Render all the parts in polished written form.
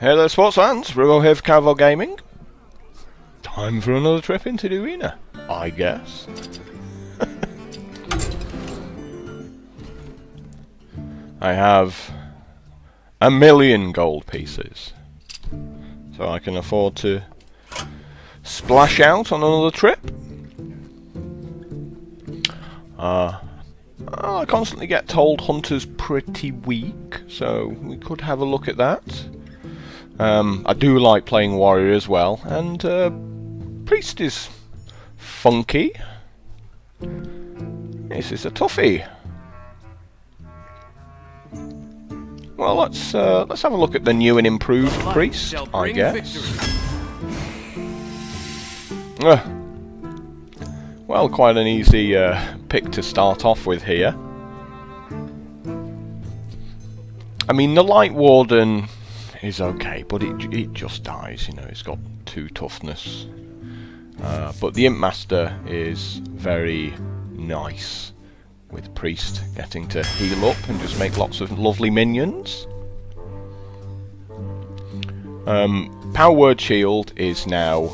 Hey there, sports fans. Rubo here for Carvel Gaming. Time for another trip into the arena, I guess. I have 1,000,000 gold pieces, so I can afford to splash out on another trip. I constantly get told Hunter's pretty weak, so we could have a look at that. I do like playing Warrior as well, and Priest is funky. This is a toughie. Well, let's have a look at the new and improved Priest, I guess. Well, quite an easy pick to start off with here. I mean, the Light Warden is okay, but it just dies, you know, it's got 2 toughness. But the Imp Master is very nice, with Priest getting to heal up and just make lots of lovely minions. Power Word Shield is now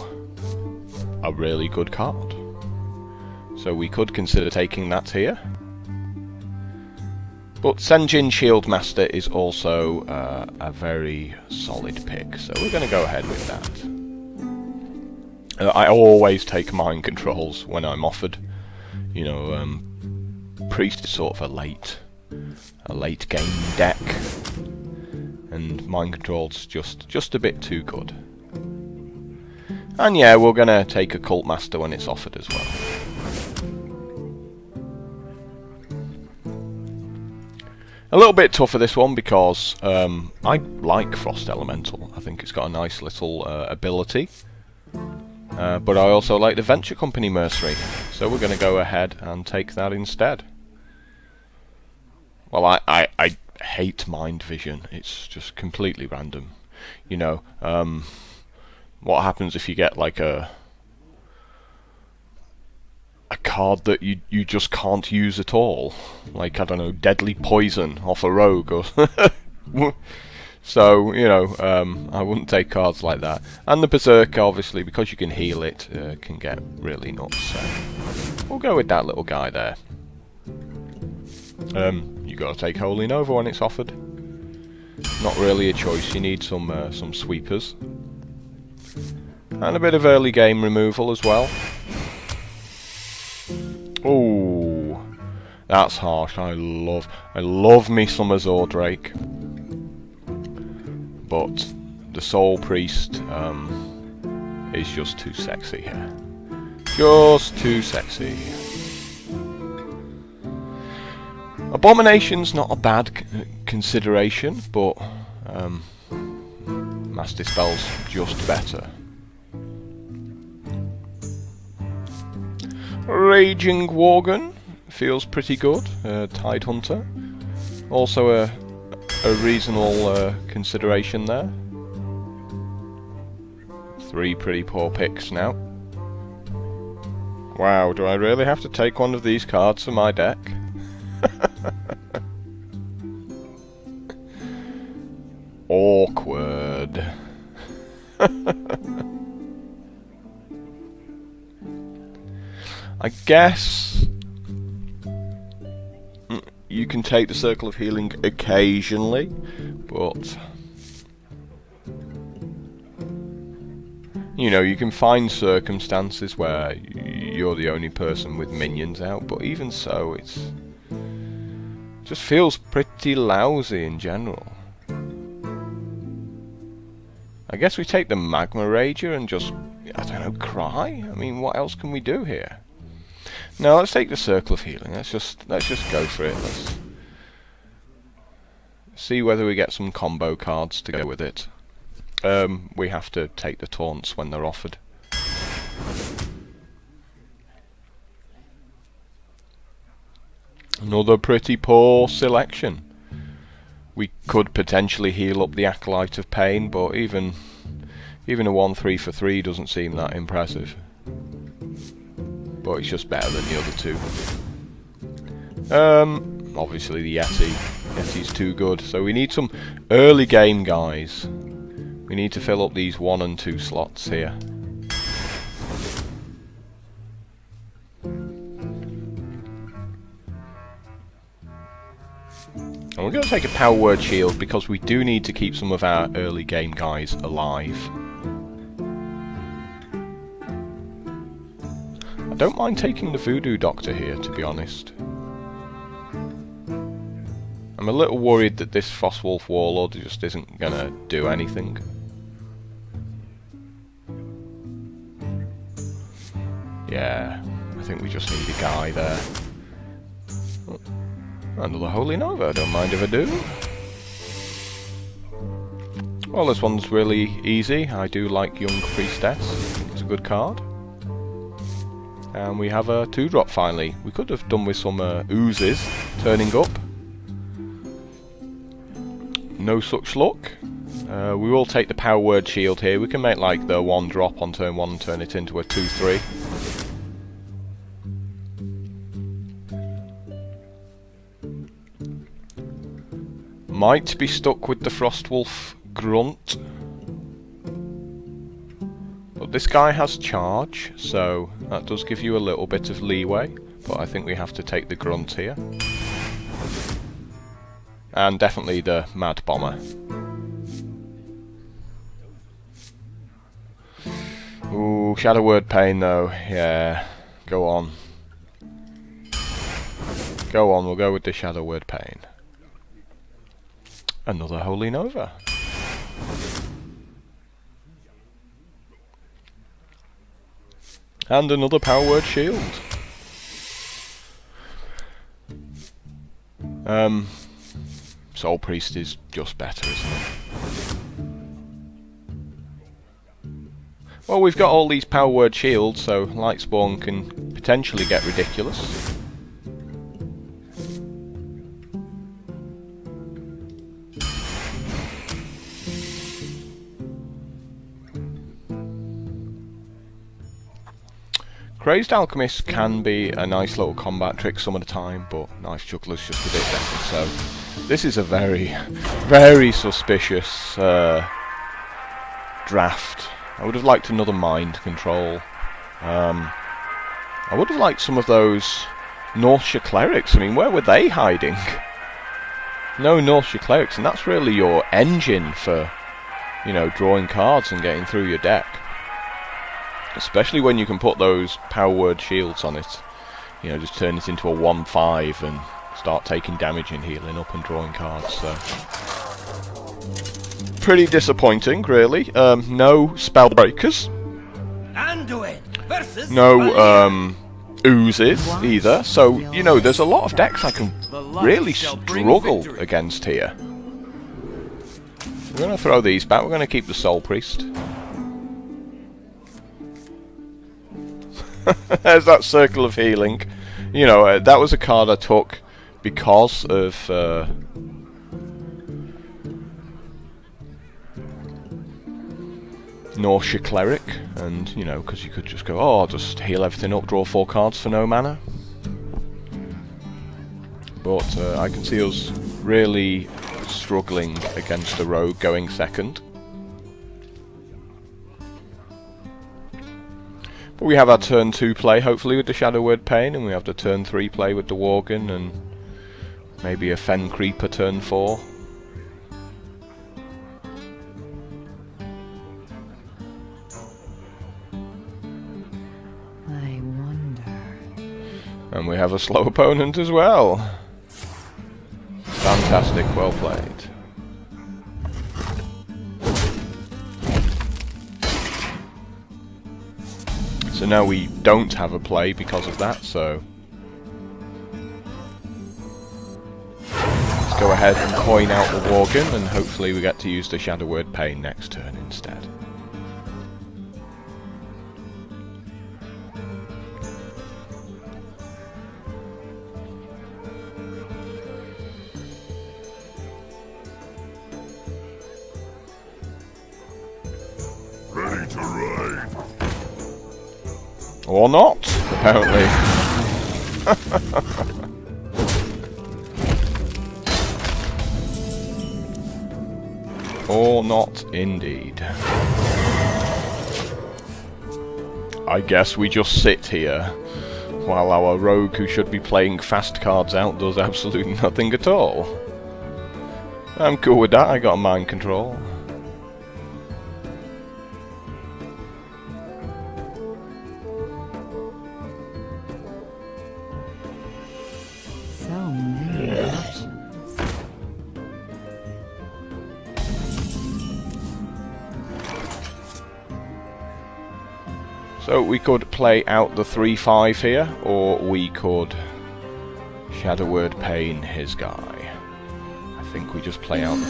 a really good card, so we could consider taking that here. But Senjin Shield Master is also a very solid pick, so we're going to go ahead with that. I always take Mind Controls when I'm offered. You know, Priest is sort of a late game deck, and Mind Control's just a bit too good. And yeah, we're going to take a Cult Master when it's offered as well. A little bit tougher this one because I like Frost Elemental. I think it's got a nice little ability. But I also like the Venture Company Mercenary, so we're going to go ahead and take that instead. Well, I hate Mind Vision. It's just completely random. You know, what happens if you get like a card that you just can't use at all, like, I don't know, Deadly Poison off a rogue or so, you know, I wouldn't take cards like that. And the Berserker, obviously, because you can heal it, can get really nuts, so we'll go with that little guy there. You gotta take Holy Nova when it's offered. Not really a choice, you need some sweepers. And a bit of early game removal as well. Oh, that's harsh. I love me some Azor Drake, but the Soul Priest is just too sexy here. Just too sexy. Abomination's not a bad consideration, but Mass Dispel's just better. Raging Worgen feels pretty good. Tide Hunter, also a reasonable consideration there. 3 pretty poor picks now. Wow, do I really have to take one of these cards for my deck? Awkward. I guess you can take the Circle of Healing occasionally, but you know, you can find circumstances where you're the only person with minions out, but even so, it just feels pretty lousy in general. I guess we take the Magma Rager and just, I don't know, cry? I mean, what else can we do here? No, let's take the Circle of Healing. Let's just go for it. Let's see whether we get some combo cards to go with it. We have to take the taunts when they're offered. Another pretty poor selection. We could potentially heal up the Acolyte of Pain, but even a 1/3 for 3 doesn't seem that impressive. But it's just better than the other 2. Obviously the Yeti's too good, so we need some early game guys We need to fill up these 1 and 2 slots here. And we're going to take a power word shield because we do need to keep some of our early game guys alive. I don't mind taking the Voodoo Doctor here, to be honest. I'm a little worried that this Frostwolf Warlord just isn't going to do anything. Yeah, I think we just need a guy there. Another Holy Nova, don't mind if I do. Well, this one's really easy. I do like Young Priestess. It's a good card. And we have a 2-drop finally. We could have done with some oozes turning up. No such luck. We will take the power word shield here. We can make like the 1-drop on turn 1 and turn it into a 2-3. Might be stuck with the Frostwolf Grunt. But this guy has charge, so that does give you a little bit of leeway. But I think we have to take the Grunt here. And definitely the Mad Bomber. Ooh, Shadow Word Pain though. Yeah, go on. Go on, we'll go with the Shadow Word Pain. Another Holy Nova. And another Power Word Shield. Soul Priest is just better, isn't it? Well, we've got all these Power Word Shields, so Lightspawn can potentially get ridiculous. Crazed Alchemist can be a nice little combat trick some of the time, but Knife Juggler's just a bit better, so this is a very, very suspicious draft. I would have liked another Mind Control. I would have liked some of those Northshire Clerics. I mean, where were they hiding? No Northshire Clerics, and that's really your engine for, you know, drawing cards and getting through your deck. Especially when you can put those Power Word Shields on it. You know, just turn it into a 1/5 and start taking damage and healing up and drawing cards, so... Pretty disappointing, really. No Spellbreakers. No, oozes, either. So, you know, there's a lot of decks I can really struggle against here. We're going to throw these back. We're going to keep the Soul Priest. There's that Circle of Healing. You know, that was a card I took because of Northshire Cleric, and you know, because you could just go, oh, I'll just heal everything up, draw 4 cards for no mana. But I can see us really struggling against a rogue going second. But we have our turn 2 play, hopefully, with the Shadow Word Pain, and we have the turn 3 play with the Worgen, and maybe a Fen Creeper turn 4. I wonder. And we have a slow opponent as well. Fantastic, well played. So now we don't have a play because of that, so... Let's go ahead and coin out the Worgen, and hopefully we get to use the Shadow Word Pain next turn instead. Ready to ride. Or not, apparently. or not, indeed. I guess we just sit here, while our rogue who should be playing fast cards out does absolutely nothing at all. I'm cool with that, I got mind control. So many options. So we could play out the 3-5 here, or we could Shadow Word Pain his guy. I think we just play out the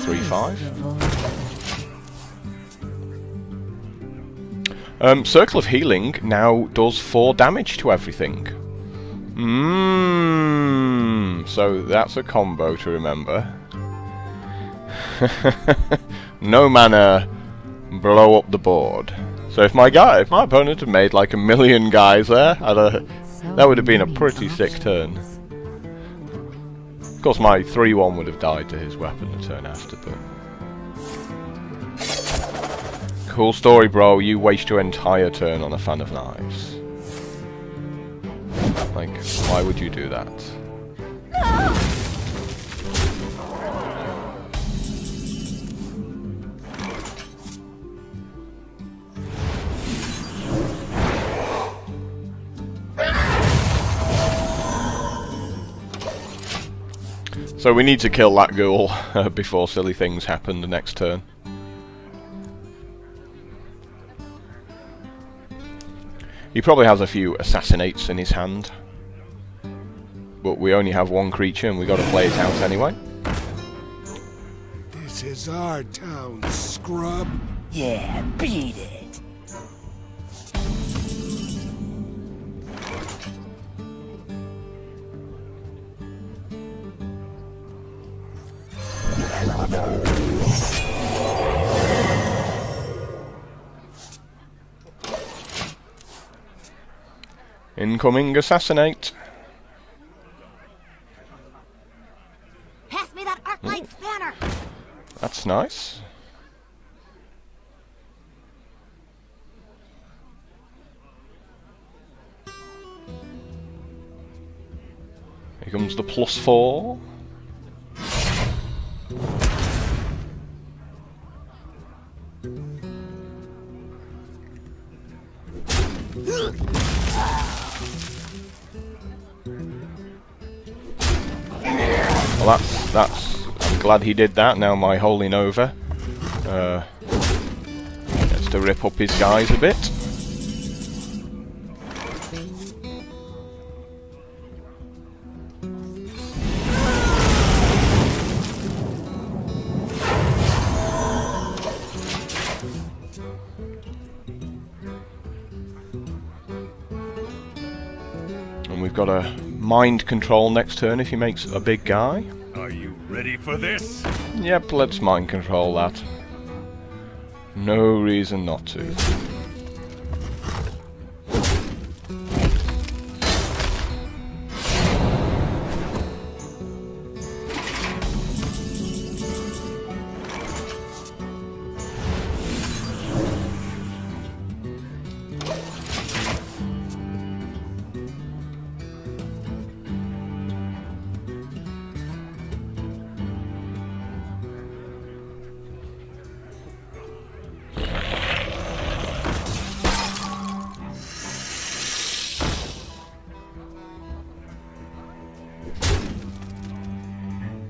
3-5. Circle of Healing now does 4 damage to everything. So that's a combo to remember. No mana, blow up the board. So if my opponent had made like 1,000,000 guys there, that would have been a pretty sick turn. Of course my 3-1 would have died to his weapon the turn after, but... Cool story, bro. You waste your entire turn on a Fan of Knives. Like, why would you do that? So we need to kill that ghoul before silly things happen the next turn. He probably has a few assassinates in his hand. But we only have 1 creature and we gotta play it out anyway. This is our town, scrub. Yeah, beat it. Incoming assassinate. Pass me that arc light spanner. That's nice. Here comes the +4. Well, that's. I'm glad he did that. Now my Holy Nova gets to rip up his guys a bit. And we've got a mind control next turn if he makes a big guy. Are you ready for this? Yep, let's mind control that. No reason not to.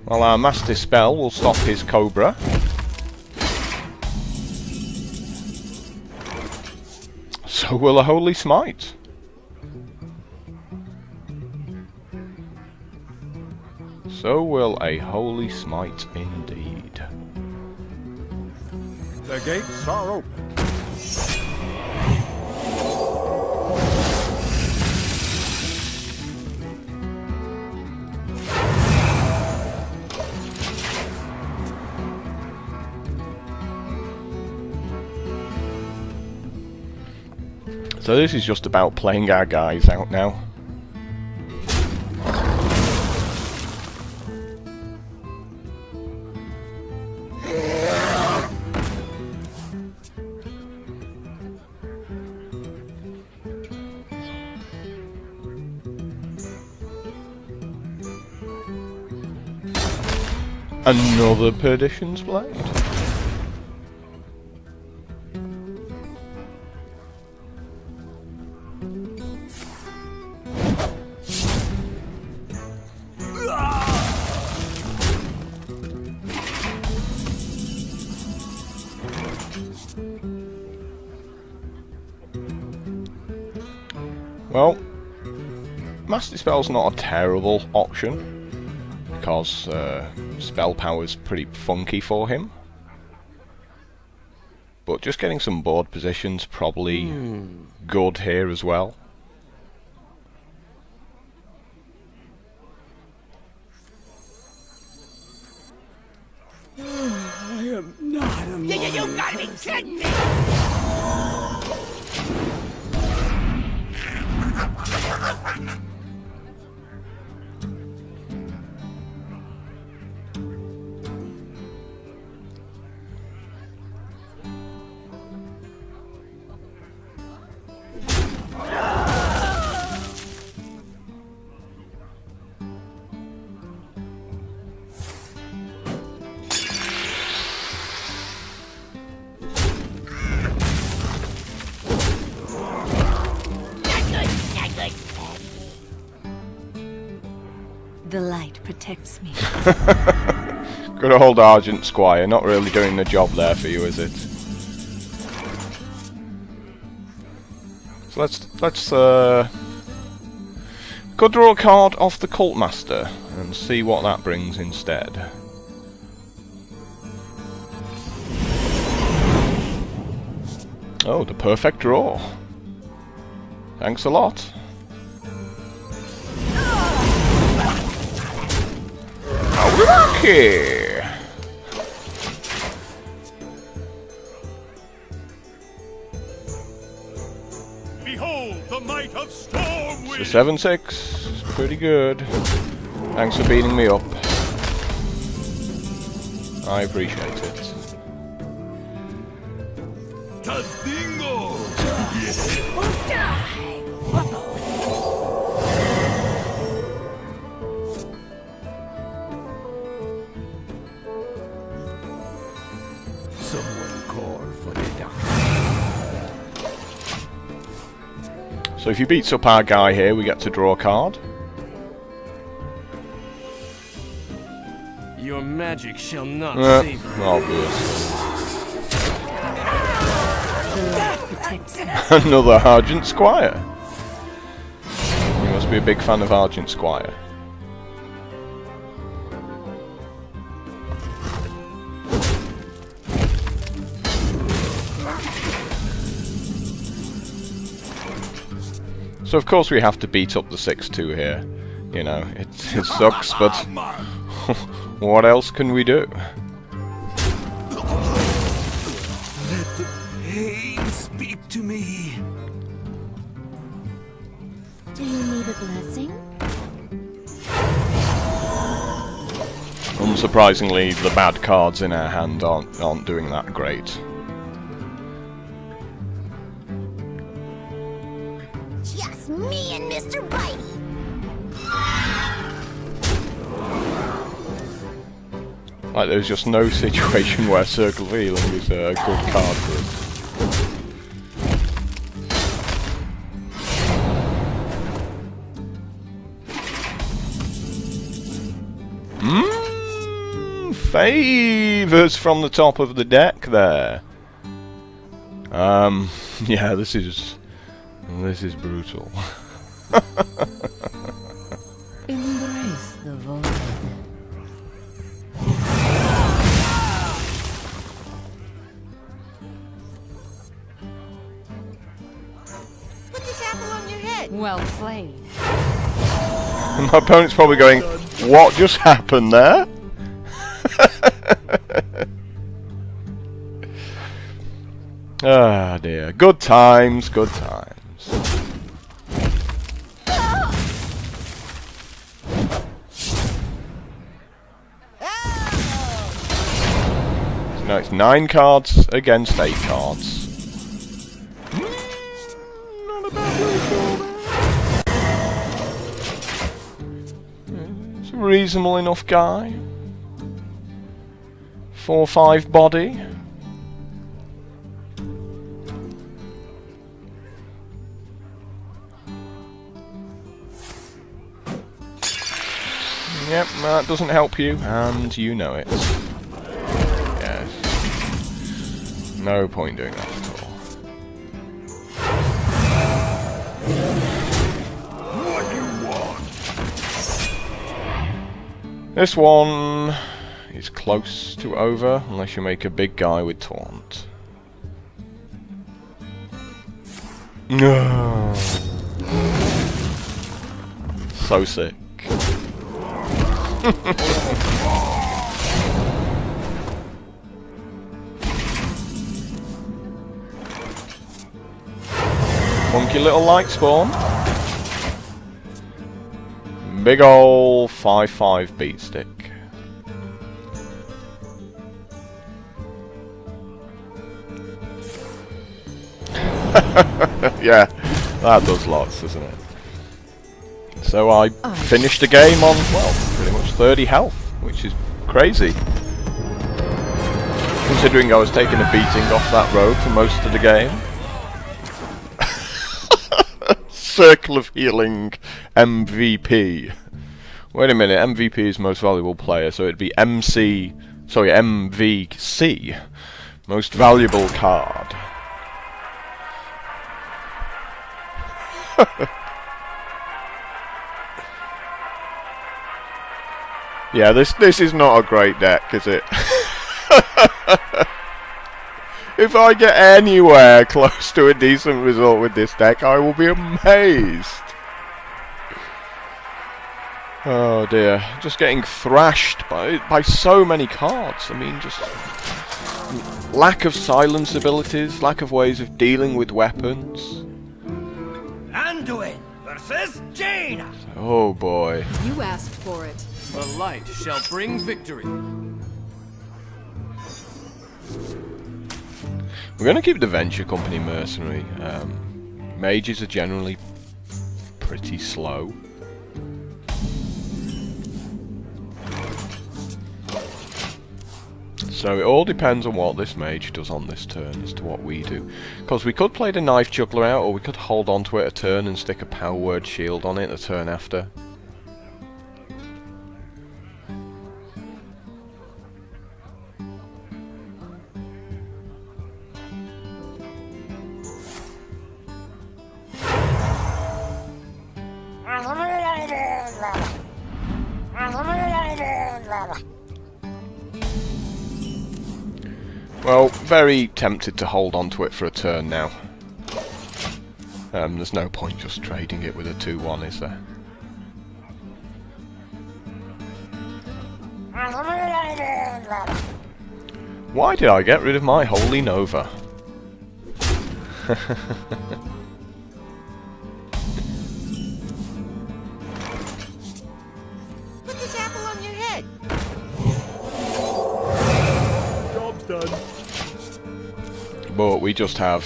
Well, our Master Spell will stop his Cobra. So will a Holy Smite. So will a Holy Smite indeed. The gates are open. So this is just about playing our guys out now. Another Perdition's Blade. Well, Master Spell's not a terrible option, because spell power's pretty funky for him. But just getting some board position's probably good here as well. I am not a You gotta be kidding me! The light protects me. Good old Argent Squire, not really doing the job there for you, is it? So let's go draw a card off the Cult Master and see what that brings instead. Oh, the perfect draw. Thanks a lot. Lucky! Behold the might of Stormwind! So 7-6, pretty good. Thanks for beating me up. I appreciate it. Tazingo! Someone call for the doctor. So if he beats up our guy here, we get to draw a card. Your magic shall not save her. Obvious. The light protects me. Another Argent Squire. You must be a big fan of Argent Squire. So of course we have to beat up the 6-2 here. You know, it sucks, but what else can we do? Let the pain speak to me. Do you need a blessing? Unsurprisingly, the bad cards in our hand aren't doing that great. Just me and Mr. Bitey. Like, there's just no situation where Circle of Healing is a good card for us. Favors from the top of the deck there. Yeah, this is brutal. Embrace the void. Put this apple on your head. Well played. My opponent's probably going, what just happened there? Ah dear. Good times, good times. So now it's 9 cards against 8 cards. Not a bad ratio there. It's a reasonable enough guy. 4/5 body. Yep, that doesn't help you, and you know it. Yes. No point doing that at all. What do you want? This one is close to over, unless you make a big guy with taunt. No. So sick. Funky little light spawn. Big ol' 5/5 beat stick. Yeah, that does lots, doesn't it? So I finished the game on, well, pretty much 30 health, which is crazy. Considering I was taking a beating off that road for most of the game. Circle of Healing MVP. Wait a minute, MVP is most valuable player, so it'd be MVC, most valuable card. Yeah, this is not a great deck, is it? If I get anywhere close to a decent result with this deck, I will be amazed. Oh dear, just getting thrashed by so many cards. I mean, just lack of silence abilities, lack of ways of dealing with weapons. Anduin versus Jaina. Oh boy. You asked for it. The light shall bring victory. We're going to keep the Venture Company mercenary. Mages are generally pretty slow. So it all depends on what this mage does on this turn as to what we do. Because we could play the Knife Juggler out, or we could hold on to it a turn and stick a Power Word Shield on it the turn after. Well, very tempted to hold on to it for a turn now. There's no point just trading it with a 2/1, is there? Why did I get rid of my Holy Nova? Put this apple on your head. Job's done. But we just have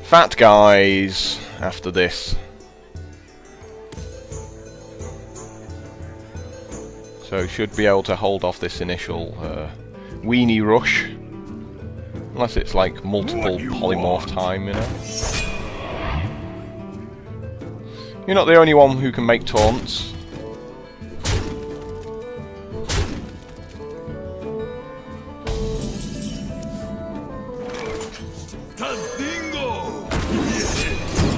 fat guys after this. So should be able to hold off this initial weenie rush. Unless it's like multiple polymorph time, you know. You're not the only one who can make taunts.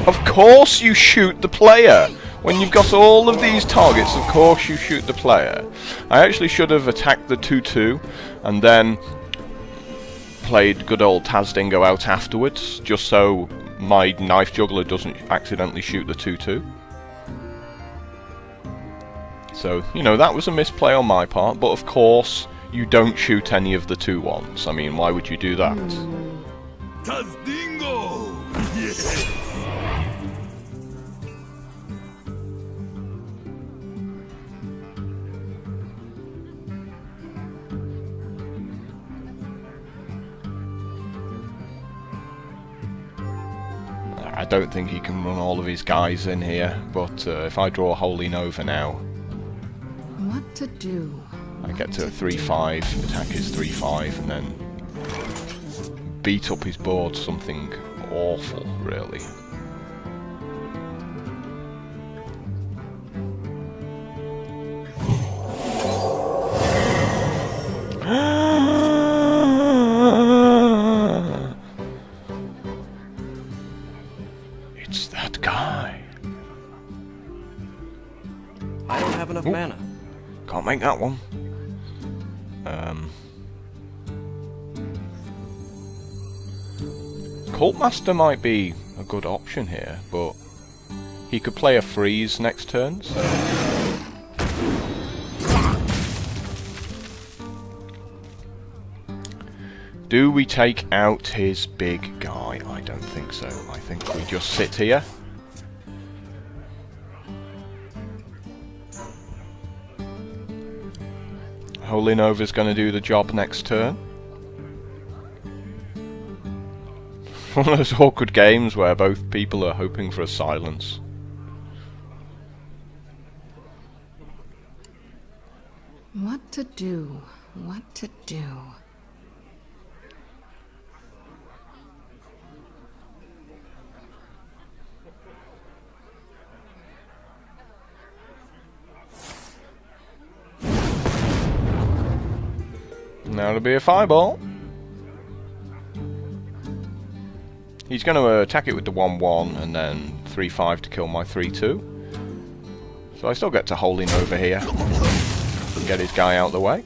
Of course you shoot the player! When you've got all of these targets, of course you shoot the player. I actually should have attacked the 2/2 and then played good old Tazdingo out afterwards, just so my Knife Juggler doesn't accidentally shoot the 2/2. So, you know, that was a misplay on my part, but of course you don't shoot any of the 2/1s. I mean, why would you do that? Tazdingo! Yes! I don't think he can run all of his guys in here, but if I draw Holy Nova now... What to do? I get to 3-5, attack is 3-5, and then beat up his board. Something awful, really. It's that guy. I don't have enough mana. Can't make that one. Cultmaster might be a good option here, but he could play a freeze next turn, so... Do we take out his big guy? I don't think so. I think we just sit here. Holy Nova's going to do the job next turn. One of those awkward games where both people are hoping for a silence. What to do? What to do? Now it'll be a fireball. He's going to attack it with the 1-1 and then 3-5 to kill my 3-2. So I still get to Holy Nova here and get his guy out of the way.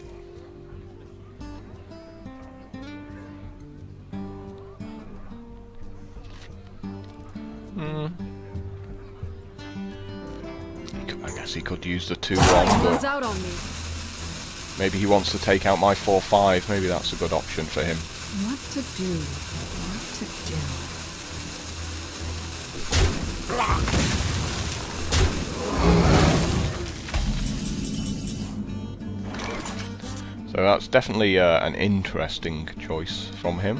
I guess he could use the 2-1, Runs but out on me. maybe he wants to take out my 4-5. Maybe that's a good option for him. What to do? What to do? So that's definitely an interesting choice from him.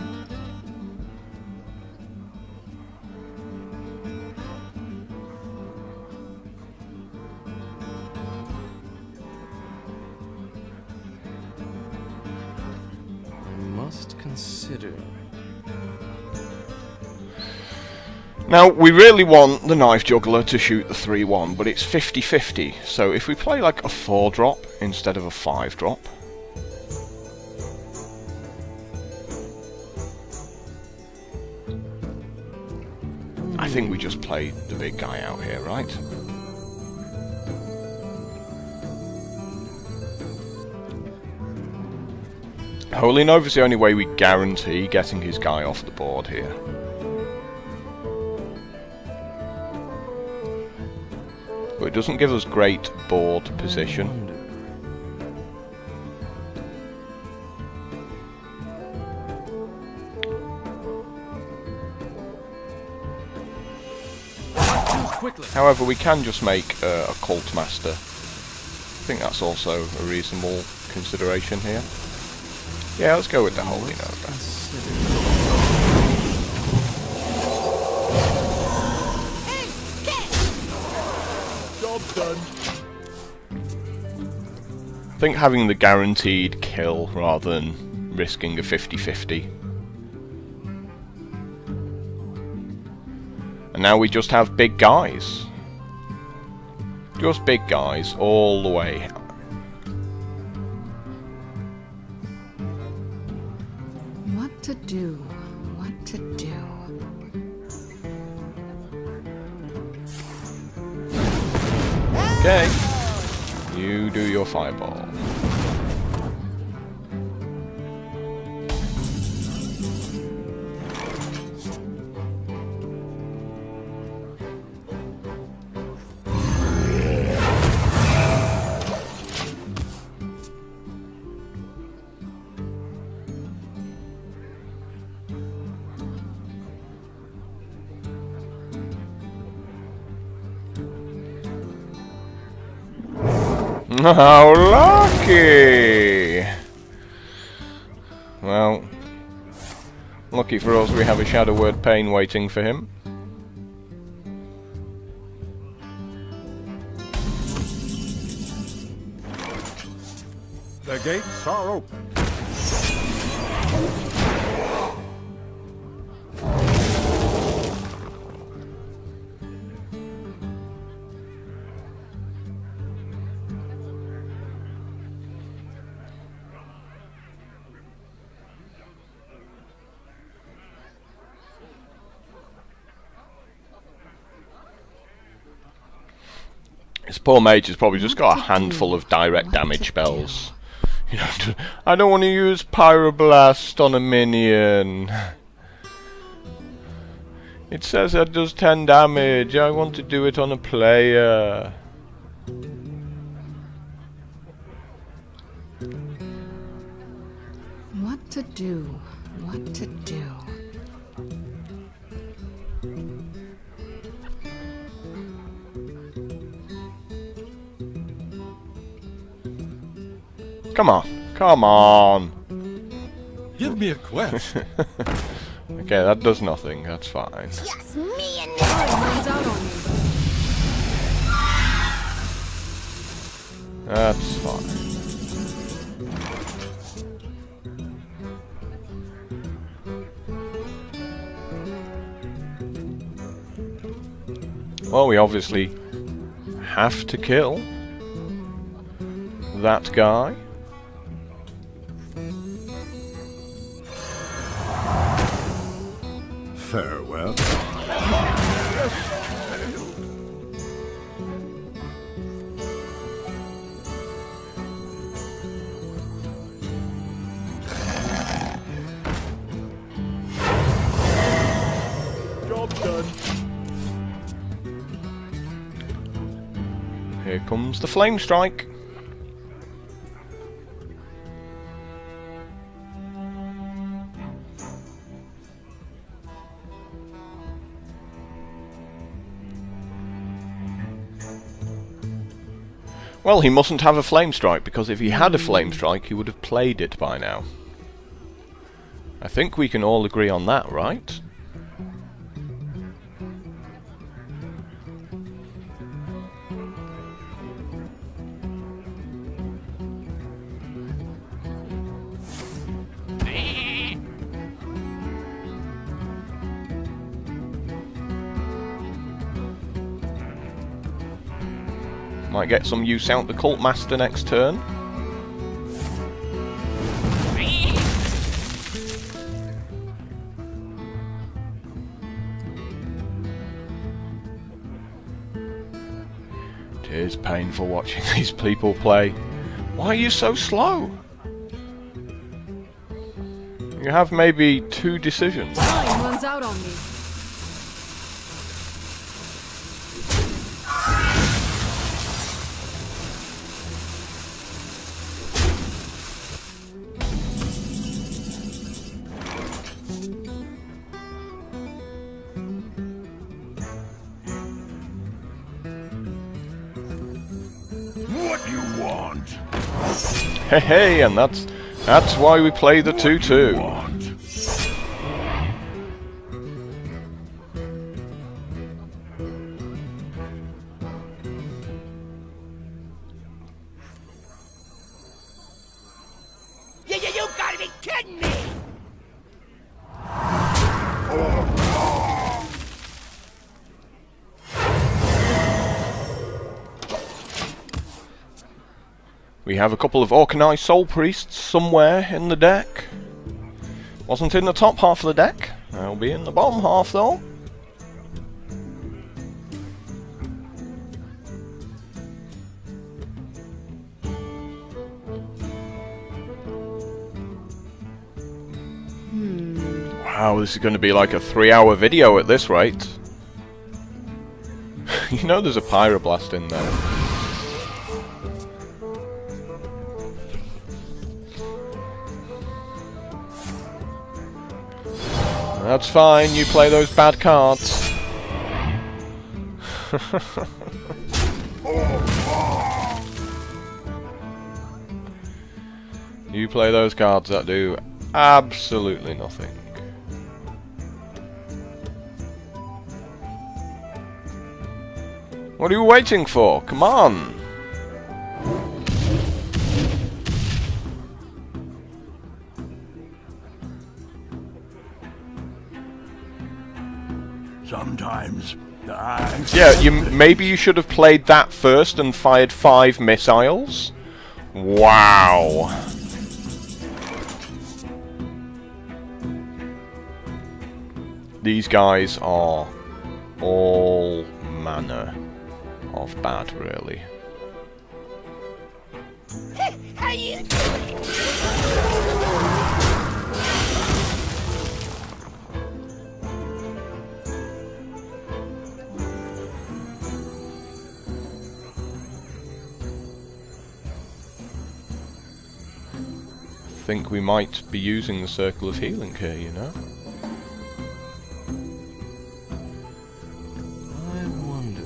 Must consider. Now, we really want the Knife Juggler to shoot the 3-1, but it's 50-50. So if we play like a 4-drop instead of a 5-drop, I think we just play the big guy out here, right? Holy Nova's the only way we guarantee getting his guy off the board here. But it doesn't give us great board position. However, we can just make a Cult Master. I think that's also a reasonable consideration here. Yeah, let's go with the Holy Nova. Job done. I think having the guaranteed kill rather than risking a 50-50. And now we just have big guys. Just big guys all the way. What to do? What to do? Okay. You do your fireball. How lucky! Well, lucky for us we have a Shadow Word Pain waiting for him. The gates are open. This poor mage has probably just got a handful of direct damage spells. You know, I don't want to use Pyroblast on a minion. It says it does 10 damage. I want to do it on a player. What to do? What to do? Come on, come on. Give me a quest. Okay, that does nothing. That's fine. Just me and Runs out on me. That's fine. Well, we obviously have to kill that guy. Farewell. Job done. Here comes the flame strike. Well, he mustn't have a flame strike, because if he had a flame strike, he would have played it by now. I think we can all agree on that, right? Might get some use out the Cult Master next turn. It is painful watching these people play. Why are you so slow? You have maybe 2 decisions. Time runs out on me. What you want? Hey, hey, and that's why we play the 2-2. Want? You gotta be kidding me! We have a couple of Orcanized Soul Priests somewhere in the deck. Wasn't in the top half of the deck. They'll be in the bottom half though. Wow, this is going to be like a 3-hour video at this rate. You know there's a Pyroblast in there. That's fine, you play those bad cards. You play those cards that do absolutely nothing. What are you waiting for? Come on! Sometimes Maybe you should have played that first and fired 5 missiles. Wow. These guys are all manner of bad, really. How you doing? Think we might be using the circle of healing here, you know? I wonder.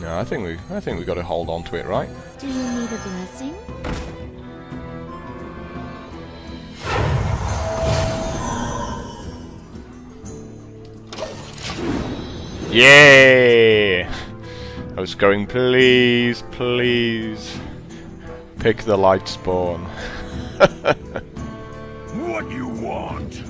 No, I think we got to hold on to it, right? Do you need a blessing? Yeah! I was going, please, please, pick the light spawn. what you want?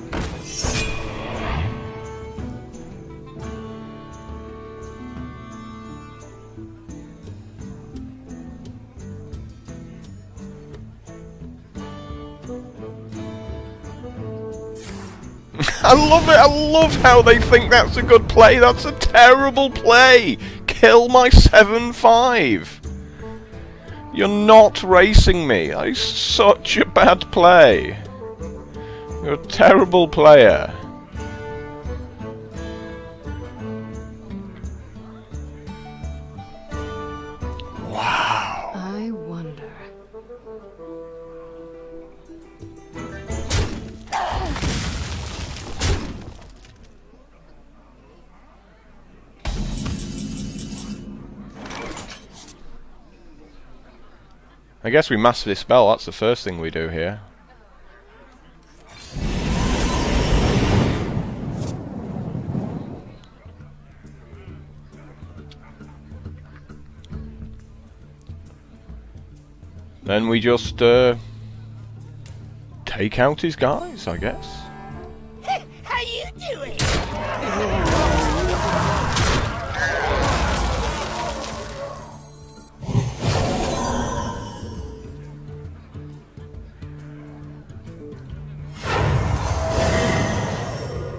I love it! I love how they think that's a good play! That's a terrible play! Kill my 7-5! You're not racing me! That's such a bad play! You're a terrible player! Wow! I wonder. I guess we master this spell, that's the first thing we do here. Then we just take out his guys, I guess. How you doing?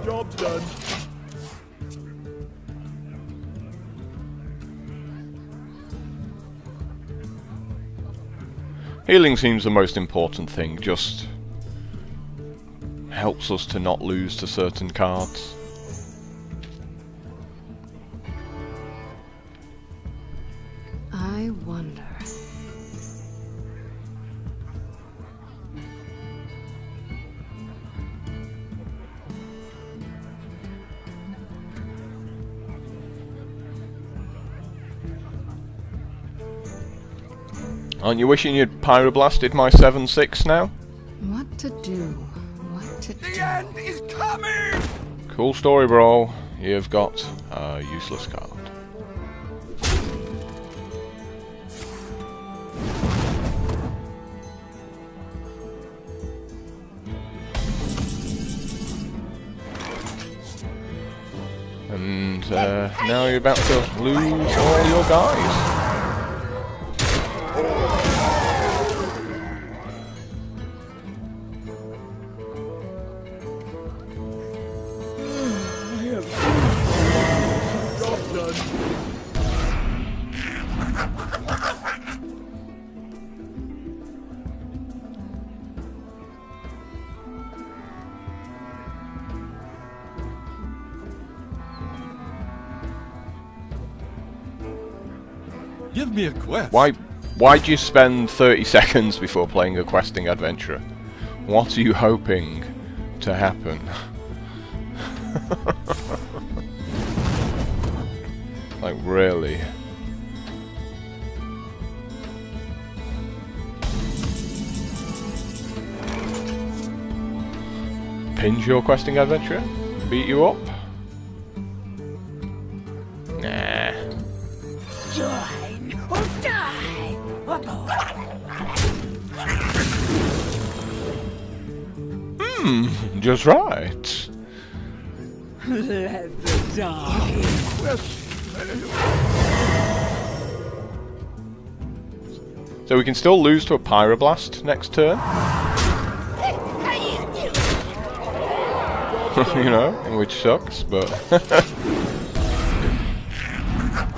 Job's done. Healing seems the most important thing, just helps us to not lose to certain cards. I wonder. Aren't you wishing you'd pyroblasted my 7-6 now? What to do? What to do? The end is coming! Cool story, bro. You've got a useless card. And now you're about to lose all your guys. Job's done. Give me a quest. Why'd you spend 30 seconds before playing a questing adventurer? What are you hoping to happen? Like, really? Pinch your questing adventurer? Beat you up? Nah. Join or die. Just right. Let the dark in. So we can still lose to a Pyroblast next turn. How you doing? You know, which sucks, but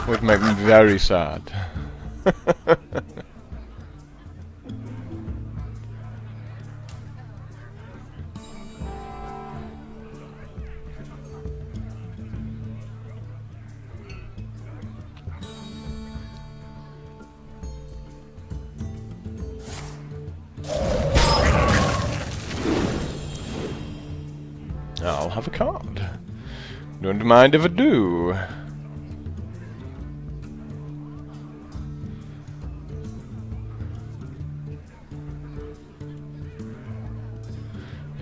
would make me very sad. I'll have a card. Don't mind if I do.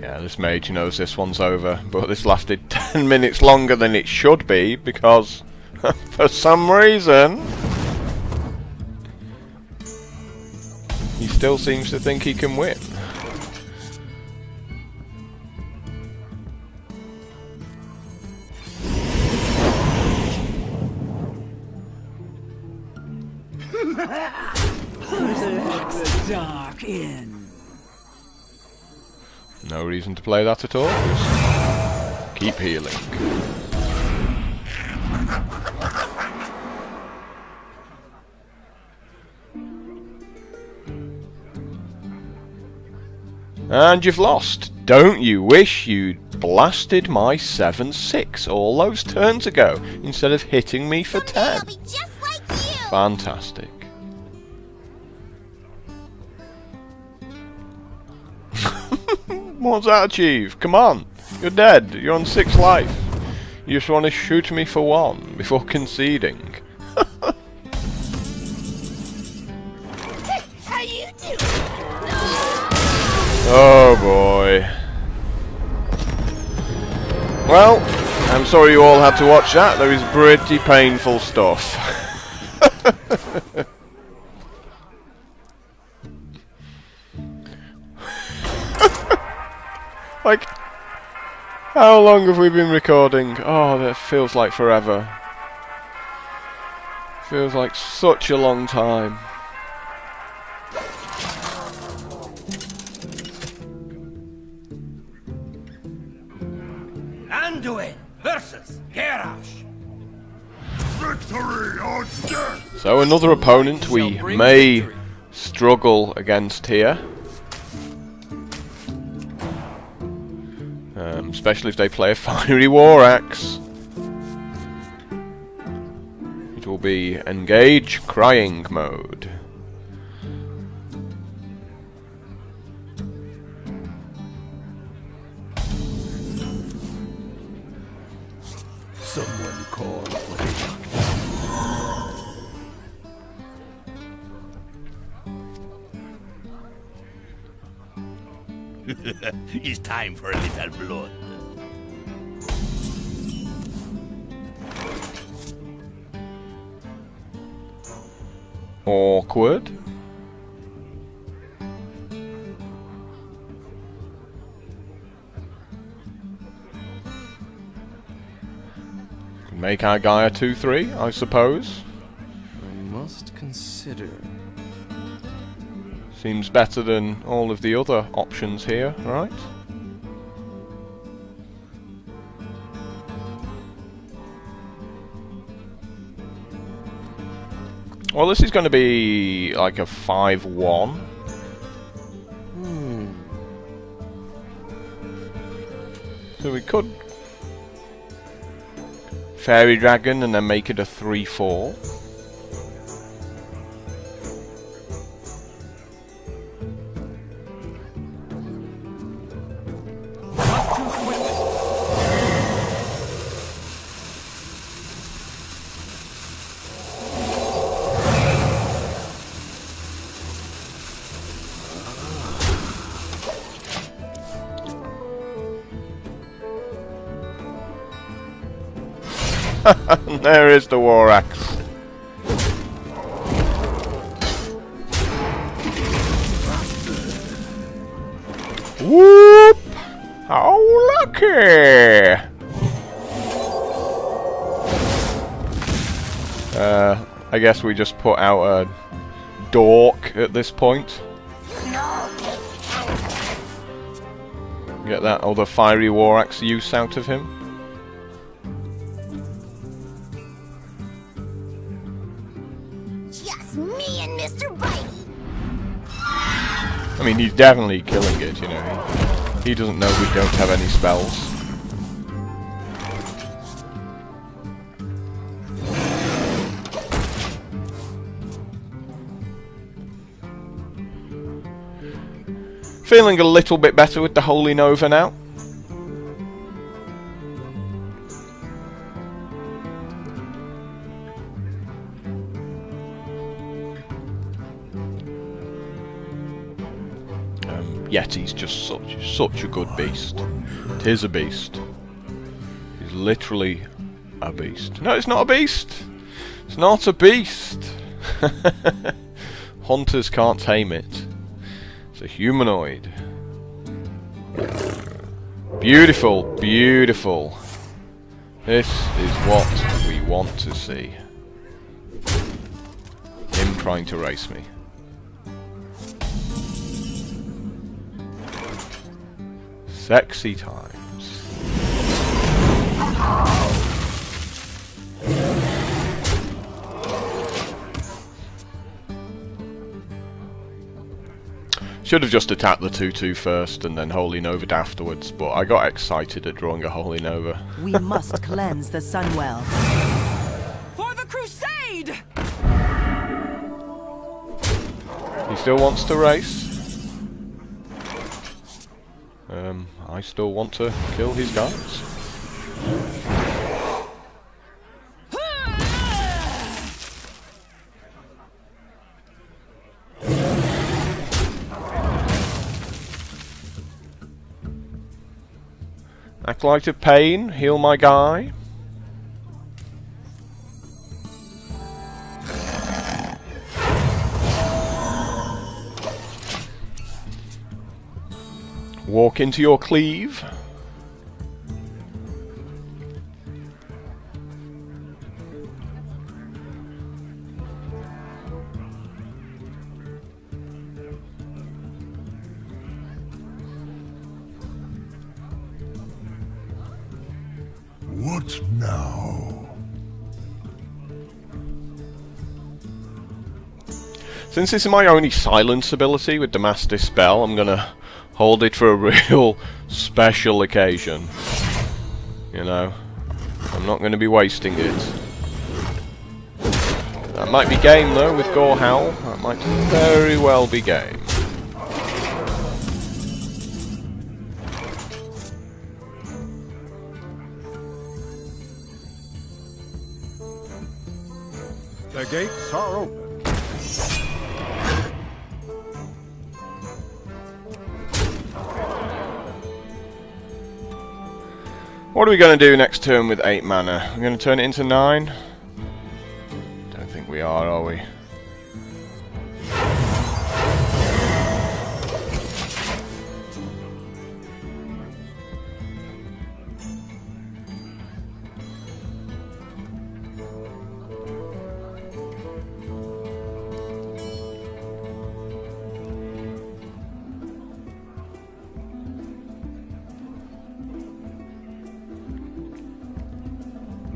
Yeah, this mage knows this one's over, but this lasted 10 minutes longer than it should be because, for some reason, he still seems to think he can win. Let the dark in. No reason to play that at all. Just keep healing. And you've lost. Don't you wish you'd blasted my 7-6 all those turns ago instead of hitting me for Someday I'll 10? be just like you. Fantastic. What's that achieve? Come on. You're dead. You're on 6 life. You just want to shoot me for 1 before conceding. How you doing? Oh boy. Well, I'm sorry you all had to watch that. There is pretty painful stuff. Like, how long have we been recording? Oh, that feels like forever. Feels like such a long time. Anduin versus Garrosh. Victory or death! So another opponent we may struggle against here. Especially if they play a fiery war axe. It will be engage crying mode. Someone call for the It's time for a little blood. Awkward. Make our guy a 2-3, I suppose. I must consider. Seems better than all of the other options here, right? Well, this is going to be like a 5-1. So we could Fairy Dragon and then make it a 3-4. There is the War Axe. Whoop! How lucky! I guess we just put out a dork at this point. Get that other fiery war axe use out of him. Just me and Mr. Bitey. I mean, he's definitely killing it, you know. He doesn't know we don't have any spells. Feeling a little bit better with the Holy Nova now. Yeti's just such a good beast. It is a beast. He's literally a beast. No, it's not a beast. It's not a beast. Hunters can't tame it. It's a humanoid. Beautiful, beautiful. This is what we want to see. Him trying to race me. Sexy times. Should have just attacked the 2/2 first and then Holy Nova'd afterwards, but I got excited at drawing a Holy Nova. We must cleanse the Sunwell. For the crusade! He still wants to race. I still want to kill his guys. Acolyte of Pain, heal my guy. Walk into your cleave. What now? Since this is my only silence ability with the Mass Dispel, I'm gonna hold it for a real special occasion. You know, I'm not going to be wasting it. That might be game though with Gore Howl. That might very well be game. The gates are open. What are we going to do next turn with 8 mana? We're going to turn it into 9? Don't think we are we?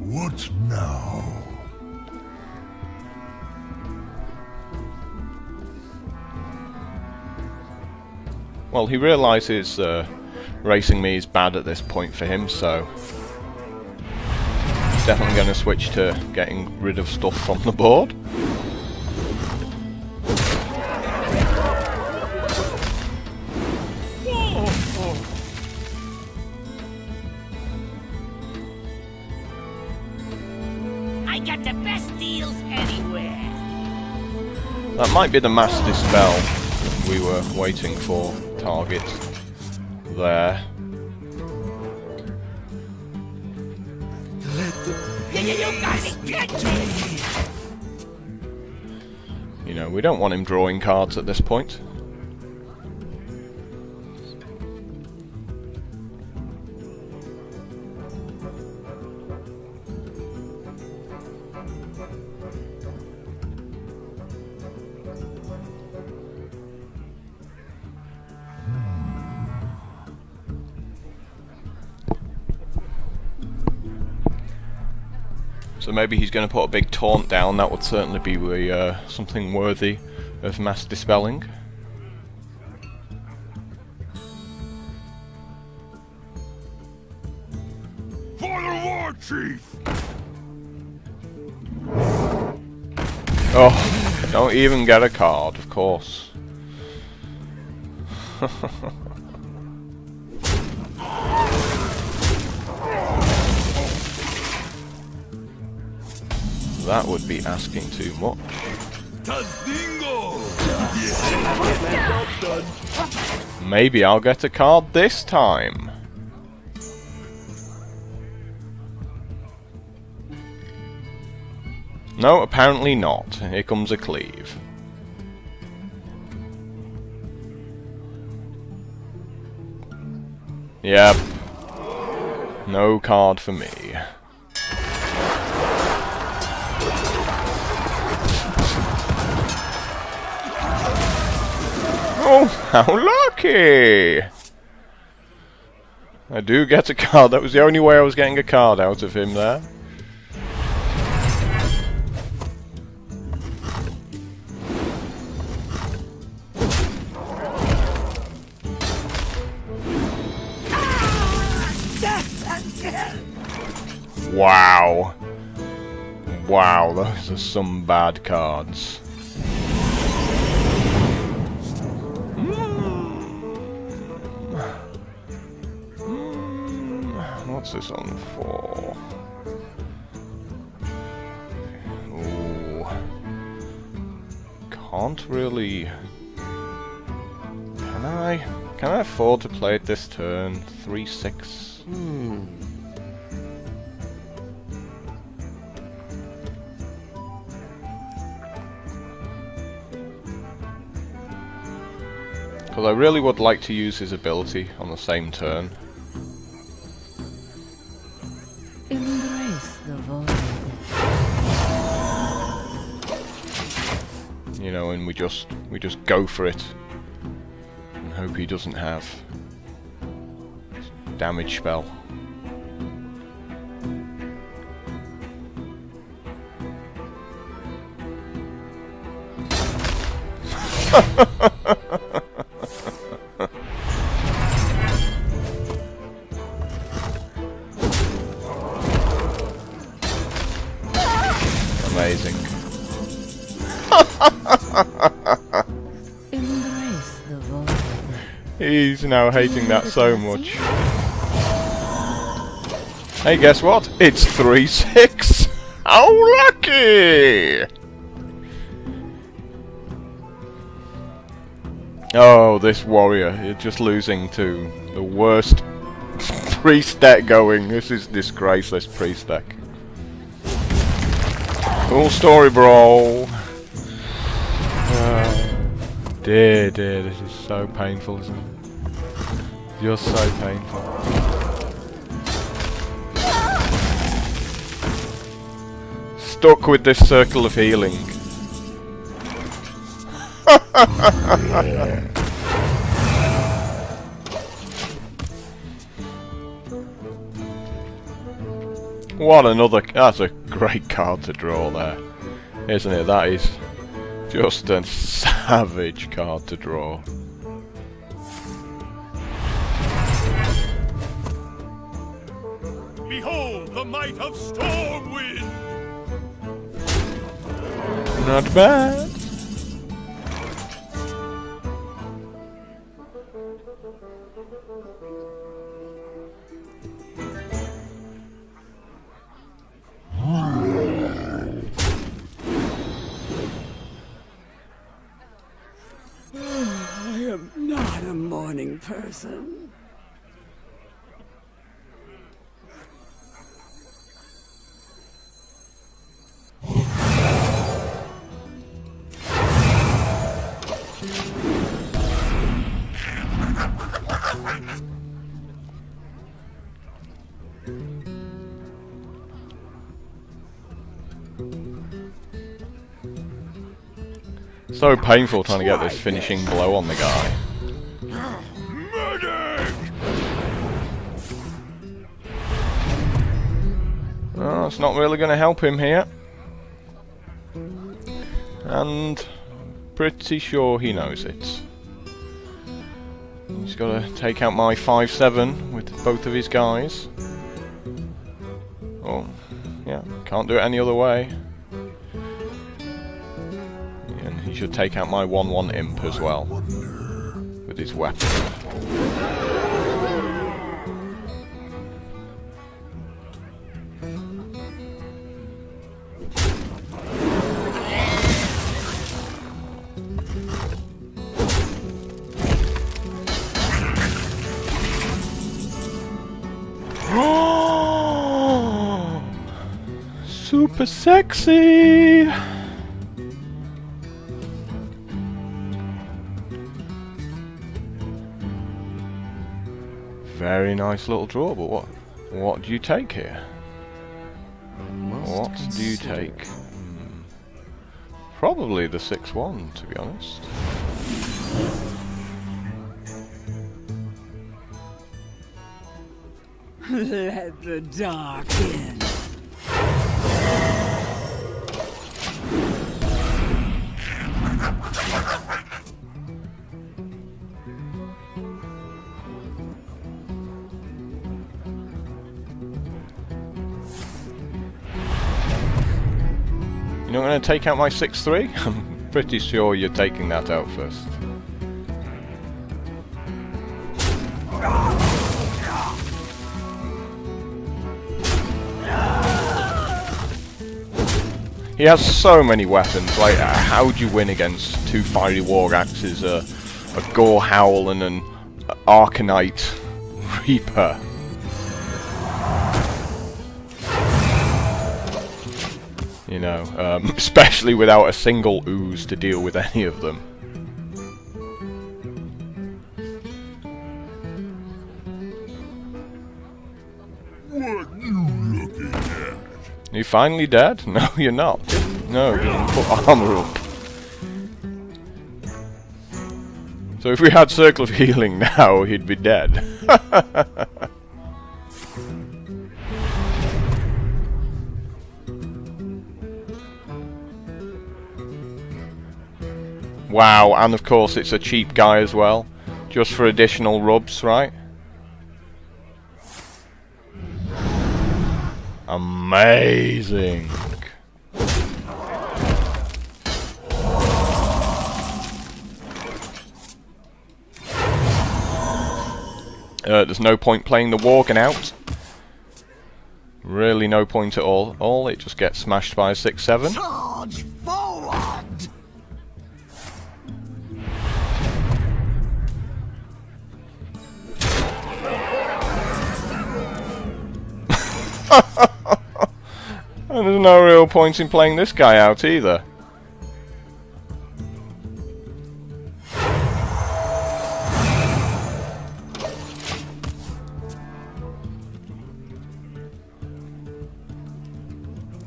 What now? Well, he realises racing me is bad at this point for him, so he's definitely going to switch to getting rid of stuff from the board. I got the best deals anywhere. That might be the Mass Dispel we were waiting for. Target there. You guys get me! You know, we don't want him drawing cards at this point. So maybe he's going to put a big taunt down. That would certainly be something worthy of mass dispelling. For the war chief! Oh, don't even get a card, of course. That would be asking too much. Tazdingo! Maybe I'll get a card this time. No, apparently not. Here comes a cleave. Yep. No card for me. Oh, how lucky! I do get a card. That was the only way I was getting a card out of him there. Wow. Wow, those are some bad cards. What's this on for? Ooh. Can't really... Can I afford to play it this turn? 3-6? Because I really would like to use his ability on the same turn. Embrace the void. You know, and we just go for it and hope he doesn't have damage spell. Amazing. Embrace the void. He's now hating that so much. Hey, guess what? It's 3-6! How lucky! Oh, this warrior, you're just losing to the worst priest deck going. This is disgraceless priest deck. Cool story, bro. Dear, this is so painful, isn't it? Just so painful. Stuck with this circle of healing. What another... That's a great card to draw there, isn't it? That is just a savage card to draw. Behold the might of Stormwind! Not bad. I am not a morning person. So painful trying to get this finishing blow on the guy. Oh, Well, it's not really going to help him here. And pretty sure he knows it. He's got to take out my 5-7 with both of his guys. Oh, yeah, can't do it any other way. And he should take out my 1-1 imp as well with his weapon. Super sexy! Very nice little draw, but what do you take here? What do you take? Probably the 6-1, to be honest. Let the dark in. You're not going to take out my 6-3? I'm pretty sure you're taking that out first. He has so many weapons, like how would you win against 2 Fiery War Axes, a Gore Howl and an Arcanite Reaper? You know, especially without a single ooze to deal with any of them. What you looking at? Are you finally dead? No, you're not. No, you can put armor up. So if we had Circle of Healing now, he'd be dead. Wow, and of course it's a cheap guy as well. Just for additional rubs, right? Amazing! There's no point playing the Worgen out. Really no point at all. It just gets smashed by a 6-7. Charge forward! And there's no real point in playing this guy out either.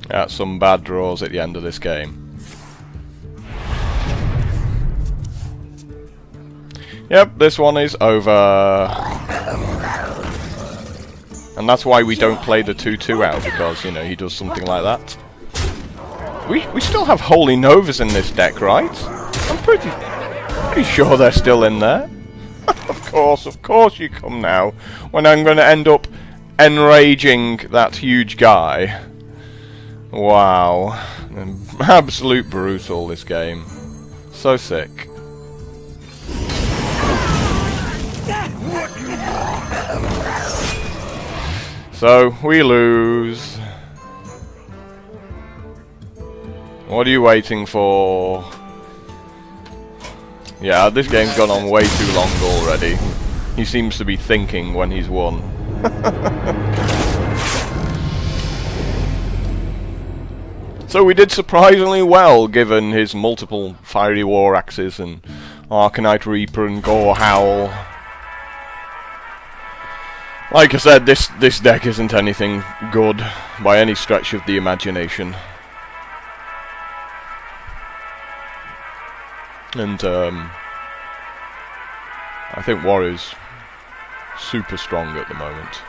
That's some bad draws at the end of this game. Yep, this one is over. And that's why we don't play the 2-2 out, because, you know, he does something like that. We still have Holy Novas in this deck, right? I'm pretty sure they're still in there. Of course you come now, when I'm going to end up enraging that huge guy. Wow. Absolute brutal, this game. So sick. So, we lose. What are you waiting for? Yeah, this game's gone on way too long already. He seems to be thinking when he's won. So we did surprisingly well, given his multiple Fiery War Axes and Arcanite Reaper and Gore Howl. Like I said, this deck isn't anything good by any stretch of the imagination. And I think Warrior's super strong at the moment.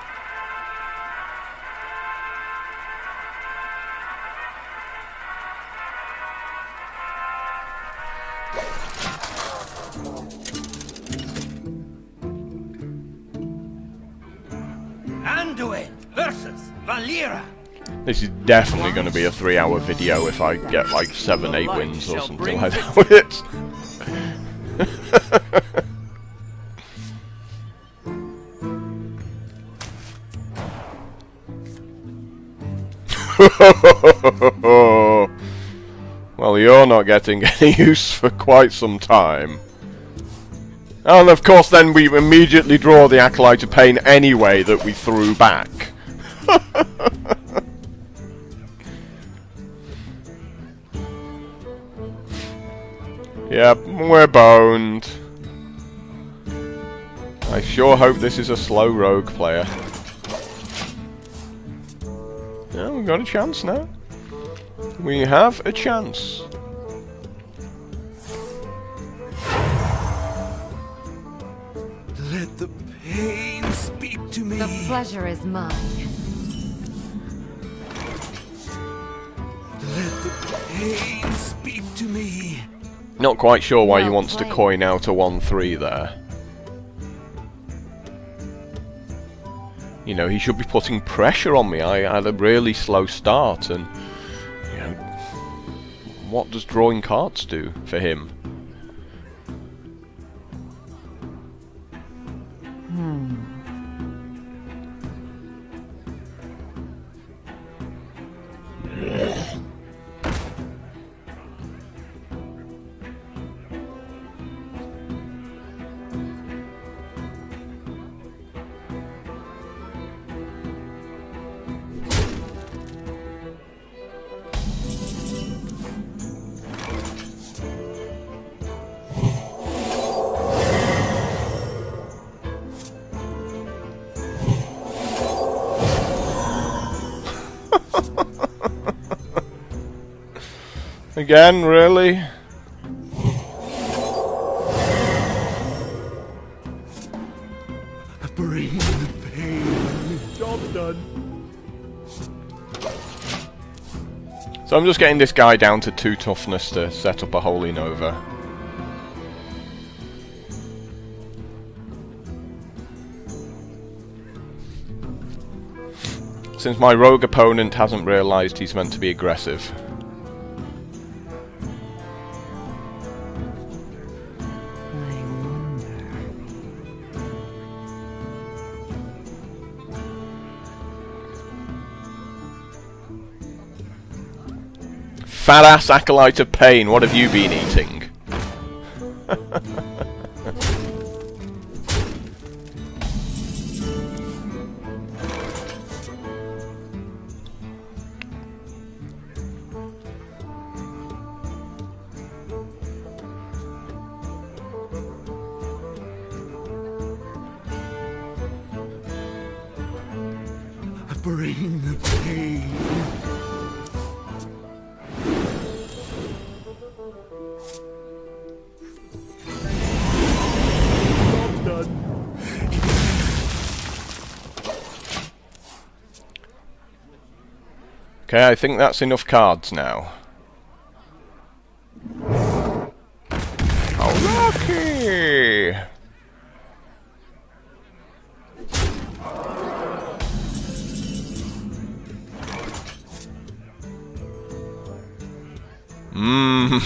Anduin versus Valera. This is definitely going to be a 3-hour video if I get like 7, 8 wins or something like that with it. Well, you're not getting any use for quite some time. And of course then we immediately draw the Acolyte of Pain anyway that we threw back. Yep, we're boned. I sure hope this is a slow rogue player. Yeah, we've got a chance now. We have a chance. Let the pain speak to me. The pleasure is mine. Let the pain speak to me. Not quite sure why he Well wants to played. coin out a 1-3 there. You know, he should be putting pressure on me. I had a really slow start, and you know, what does drawing cards do for him? Again, really? Bring the pain. Job's done. So I'm just getting this guy down to 2 toughness to set up a Holy Nova. Since my rogue opponent hasn't realised he's meant to be aggressive. Fat ass Acolyte of Pain, what have you been eating? Bring the pain. Job's done. Okay, I think that's enough cards now. Oh, lucky!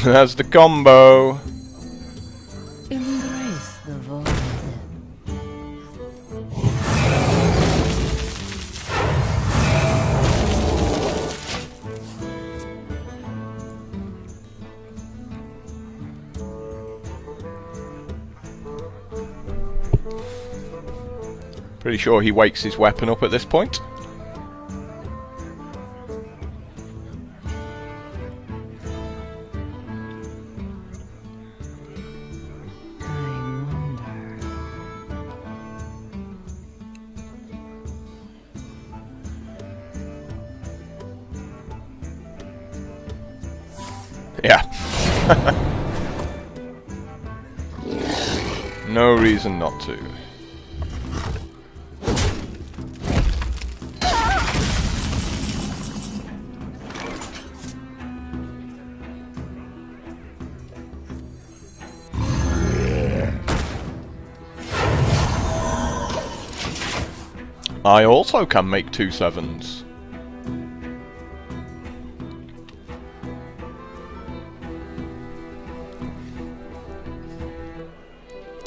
That's the combo. Embrace the void. Pretty sure he wakes his weapon up at this point. Yeah. No reason not to. I also can make 2 7s.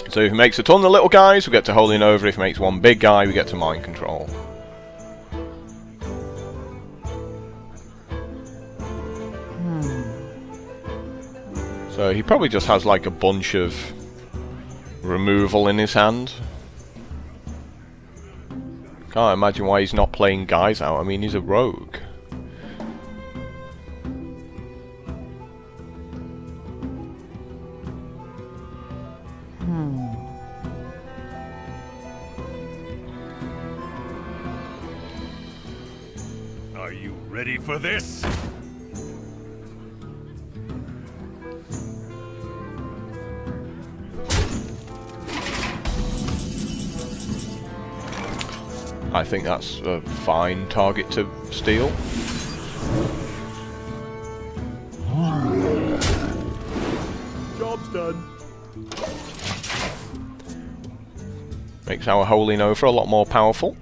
So if he makes a ton of little guys, we get to holding over. If he makes one big guy, we get to mind control. So he probably just has like a bunch of removal in his hand. Can't imagine why he's not playing guys out. I mean, he's a rogue. Are you ready for this? I think that's a fine target to steal. Job's done. Makes our Holy Nova a lot more powerful.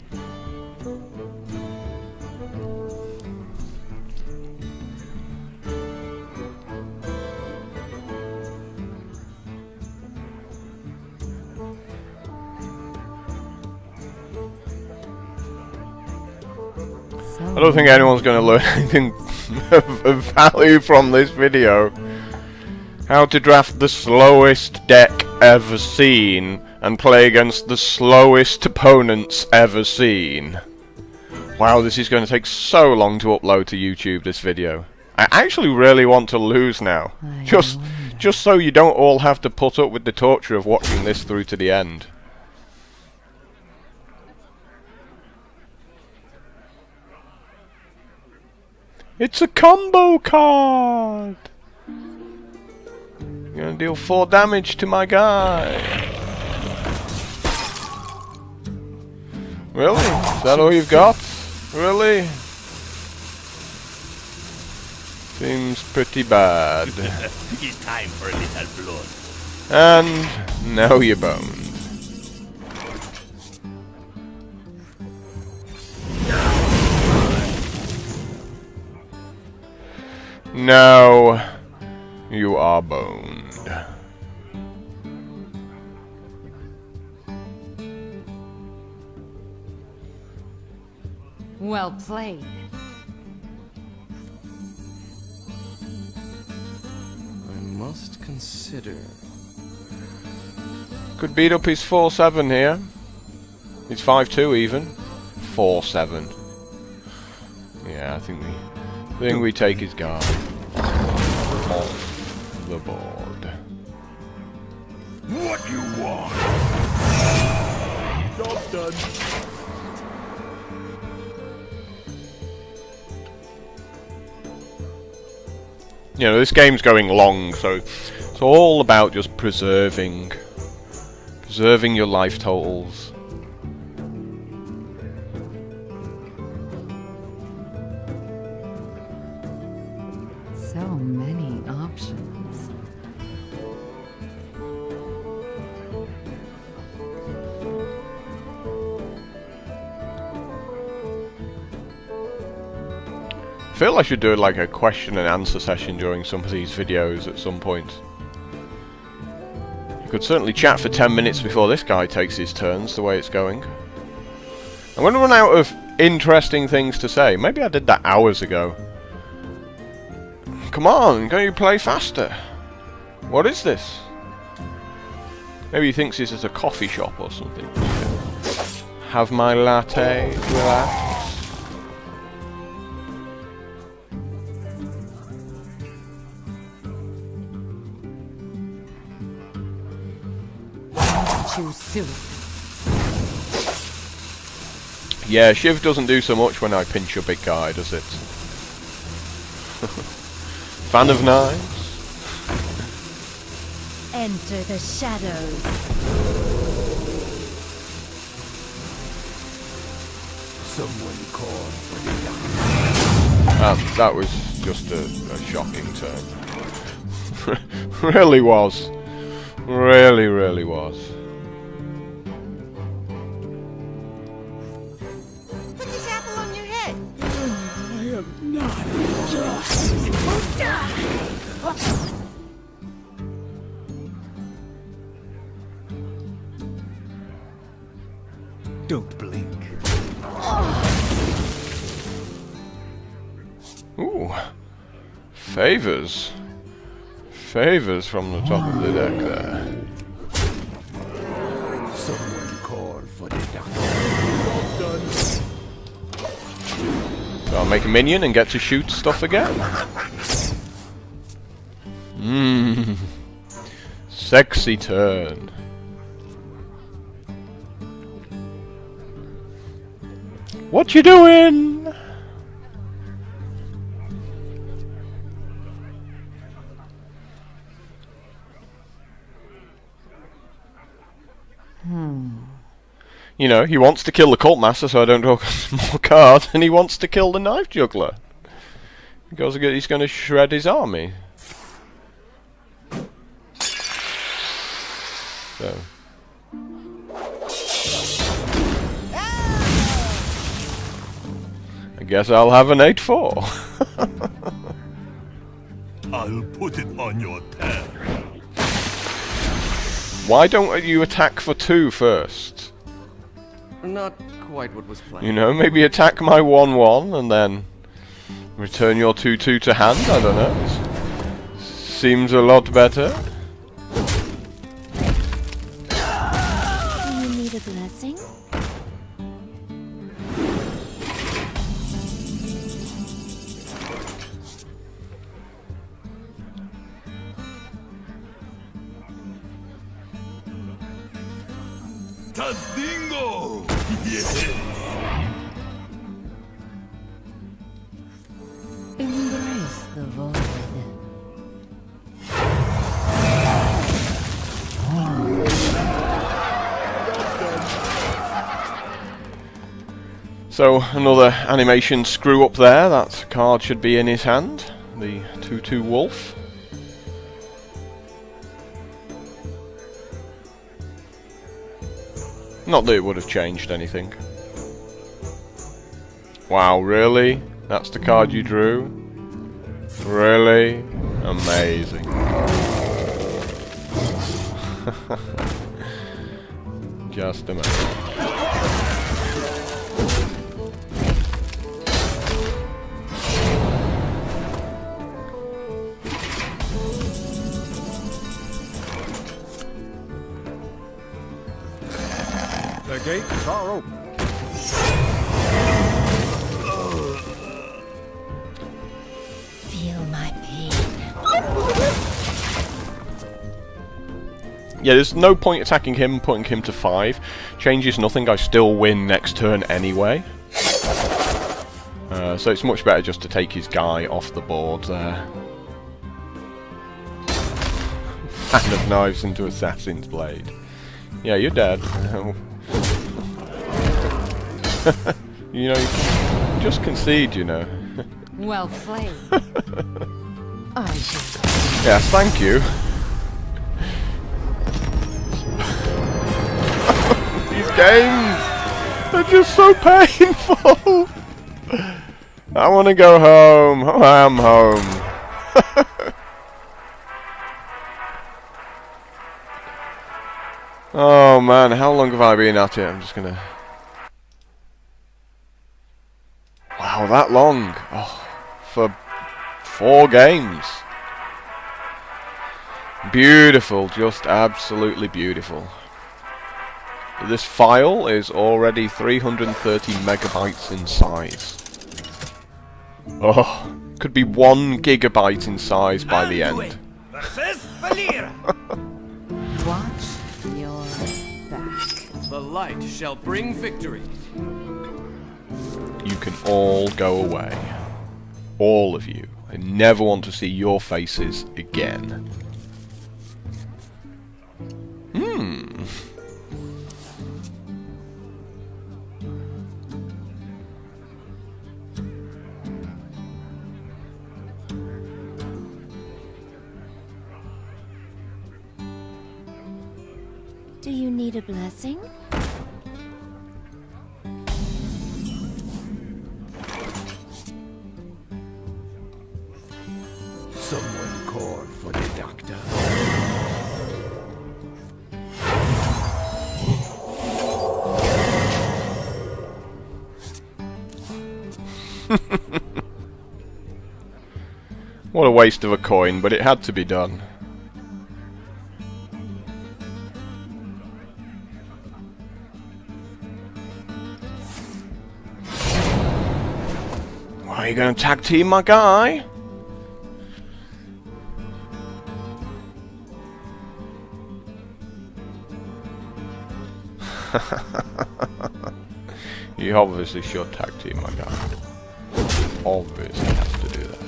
I don't think anyone's going to learn anything of value from this video. How to draft the slowest deck ever seen and play against the slowest opponents ever seen. Wow, this is going to take so long to upload to YouTube, this video. I actually really want to lose now. Just so you don't all have to put up with the torture of watching this through to the end. It's a combo card! You're gonna deal 4 damage to my guy. Really? Is that all you've got? Really? Seems pretty bad. It's time for a little blood. And now you're boned. No, you are boned. Well played. I must consider. Could beat up his 4-7 here. He's 5-2 even. 4-7. Yeah, I think we take his guard off the board. What you want? Job's done. You know, this game's going long, so it's all about just preserving your life totals. So many options. I feel I should do like a question and answer session during some of these videos at some point. You could certainly chat for 10 minutes before this guy takes his turns, the way it's going. I'm going to run out of interesting things to say. Maybe I did that hours ago. Come on, can you play faster? What is this? Maybe he thinks this is a coffee shop or something. Have my latte, relax. Too soon. Yeah, Shiv doesn't do so much when I pinch a big guy, does it? Fan of knives? Enter the shadows. Someone called for the That was just a shocking turn. Really was. Really was. Don't blink. Ooh. Favors. Favors from the top of the deck there. Someone call for the doctor. So I'll make a minion and get to shoot stuff again. Mmm. Sexy turn. What you doing? You know, he wants to kill the Cult Master so I don't draw more cards, and he wants to kill the Knife Juggler. Because he's going to shred his army. So. I guess I'll have an 8-4. I'll put it on your tab. Why don't you attack for 2 first? Not quite what was planned. You know, maybe attack my 1-1 and then return your 2-2 to hand, I don't know. Seems a lot better. Do you need a blessing? Tazdingo! Yes! Embrace the void. So, another animation screw up there. That card should be in his hand. The 2-2 wolf. Not that it would have changed anything. Wow, really? That's the card you drew? Really? Amazing. Just amazing. The gates are open. Feel my pain. Yeah, there's no point attacking him, putting him to 5. Changes nothing, I still win next turn anyway. So it's much better just to take his guy off the board there. Hand of Knives into Assassin's Blade. Yeah, you're dead. You know, you just concede, you know. Well played. Yes, thank you. These games are just so painful. I want to go home. Oh, I am home. Oh man, how long have I been at it? I'm just gonna... Wow, that long. Oh, for 4 games. Beautiful, just absolutely beautiful. This file is already 330 megabytes in size. Oh, could be 1 gigabyte in size by the end. Versus Valir. Watch your back. The light shall bring victory. You can all go away. All of you. I never want to see your faces again. Do you need a blessing? Someone call for the doctor. What a waste of a coin, but it had to be done. Why are you going to tag team my guy? You obviously should tag team my guy. Obviously have to do that.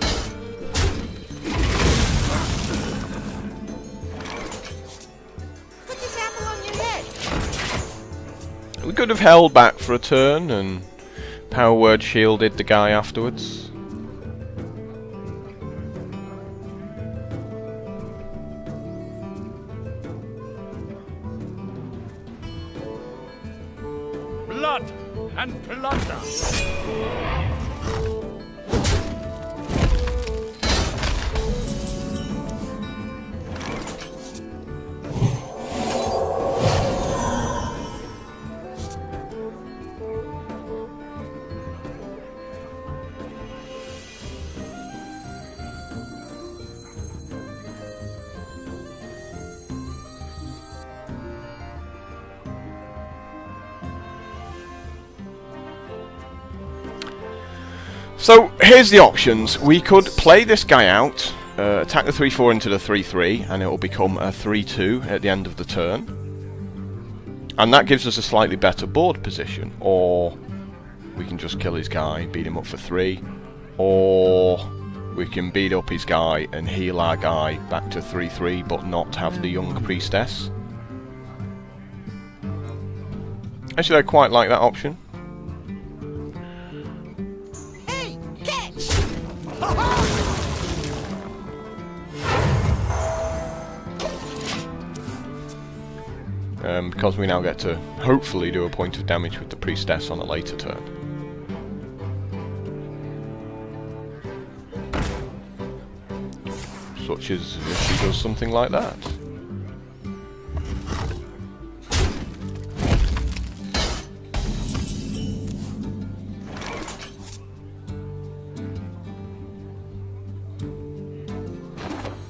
Put this apple on your head. We could have held back for a turn and power word shielded the guy afterwards. Blood and plunder. So here's the options. We could play this guy out, attack the 3-4 into the 3-3, and it will become a 3-2 at the end of the turn. And that gives us a slightly better board position. Or we can just kill his guy, beat him up for 3. Or we can beat up his guy and heal our guy back to 3-3, but not have the young priestess. Actually, I quite like that option. Hey, catch! Because we now get to hopefully do a point of damage with the priestess on a later turn. Such as if she does something like that.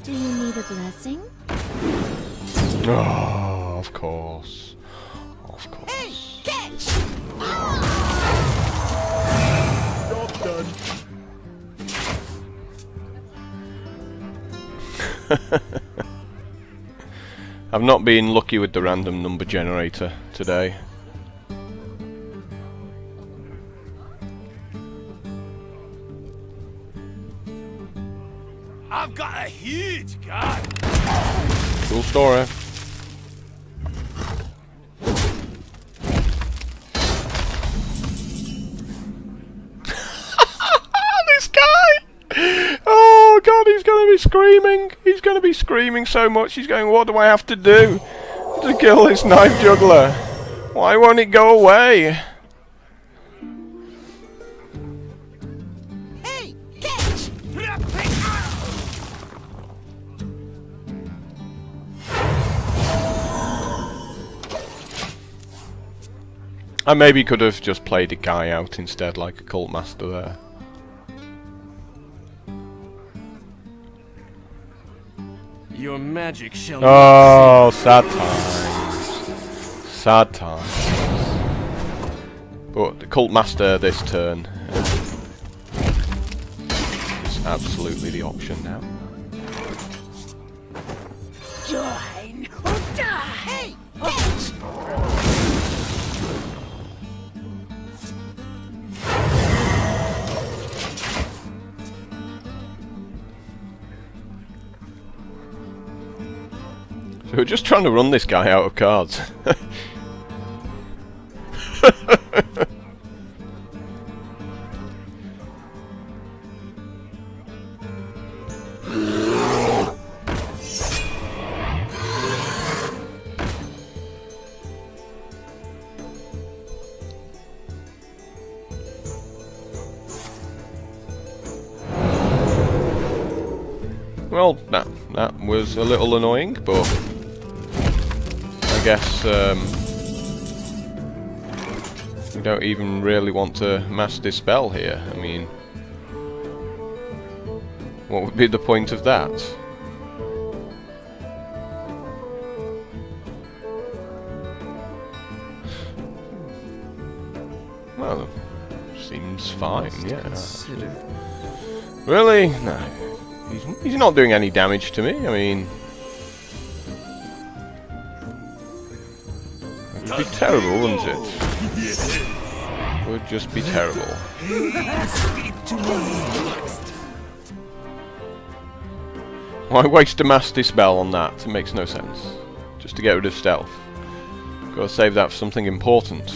Do you need a blessing? Oh, of course. Of course. Hey, catch! Job done. I've not been lucky with the random number generator today. I've got a huge gun. Cool story. This guy! Oh god, he's gonna be screaming. He's gonna be screaming so much. He's going, what do I have to do to kill this knife juggler? Why won't it go away? Hey, catch! I maybe could have just played a guy out instead, like a cult master there. Your magic shall Oh, sad times. Sad times. But the cult master this turn is absolutely the option now. Join or die. Hey, catch! So we're just trying to run this guy out of cards. Well, that was a little annoying, but I guess we don't even really want to mass dispel here. I mean, what would be the point of that? Well, seems fine, yeah. Really? No. He's not doing any damage to me, I mean... It would be terrible, wouldn't it? It would just be terrible. Why waste a mass dispel on that? It makes no sense. Just to get rid of stealth. Gotta save that for something important.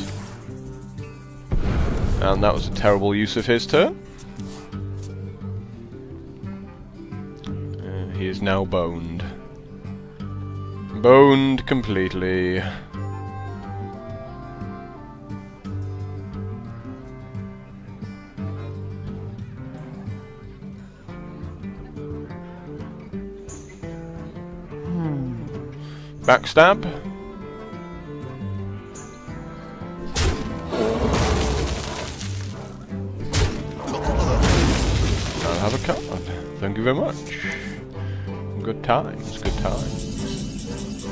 And that was a terrible use of his turn. He is now boned. Boned completely. Backstab. I'll have a card. Thank you very much. Good times, good times.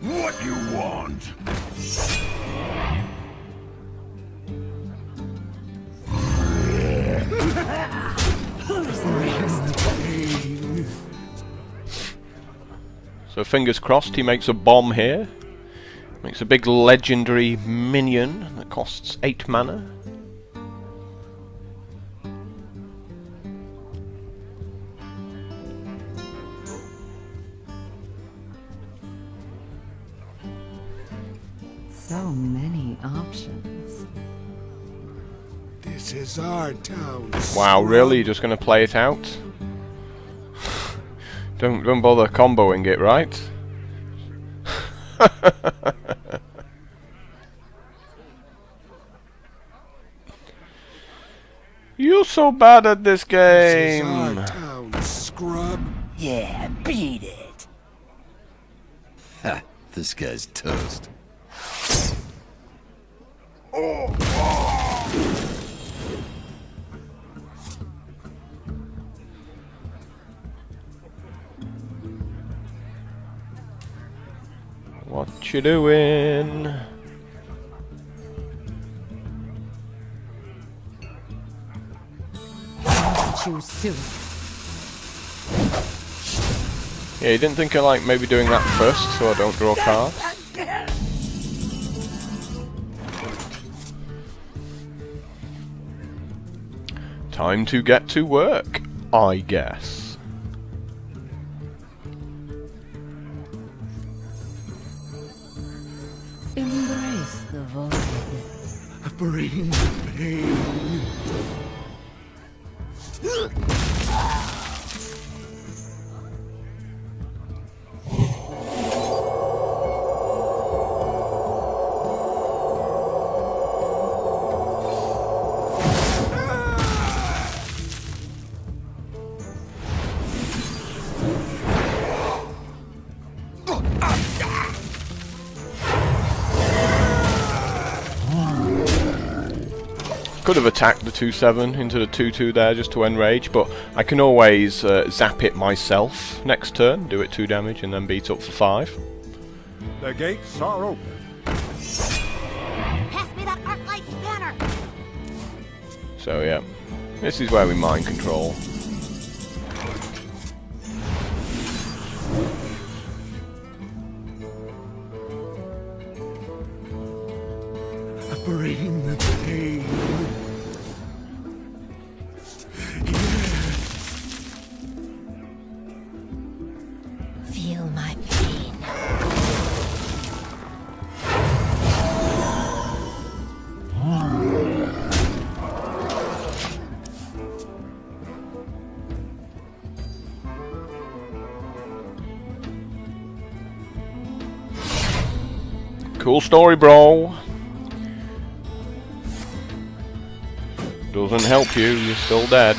What you want? So fingers crossed he makes a bomb here. Makes a big legendary minion that costs 8 mana. So many options. This is our town. Wow, really? You're just gonna play it out? Don't bother comboing it, right? You're so bad at this game. This is our town, scrub. Yeah, beat it. Ha! This guy's toast. What you doing? Choose soon. Yeah, you didn't think of like maybe doing that first so I don't draw cards? Time to get to work, I guess. Embrace the void. Bring the pain. Could have attacked the 2/7 into the 2/2 there just to enrage, but I can always zap it myself next turn, do it 2 damage, and then beat up for 5. The gates are open. Pass me that arc light spanner. So yeah, this is where we mind control. Bring the pain. Feel my pain. Cool story, bro. Doesn't help you, you're still dead.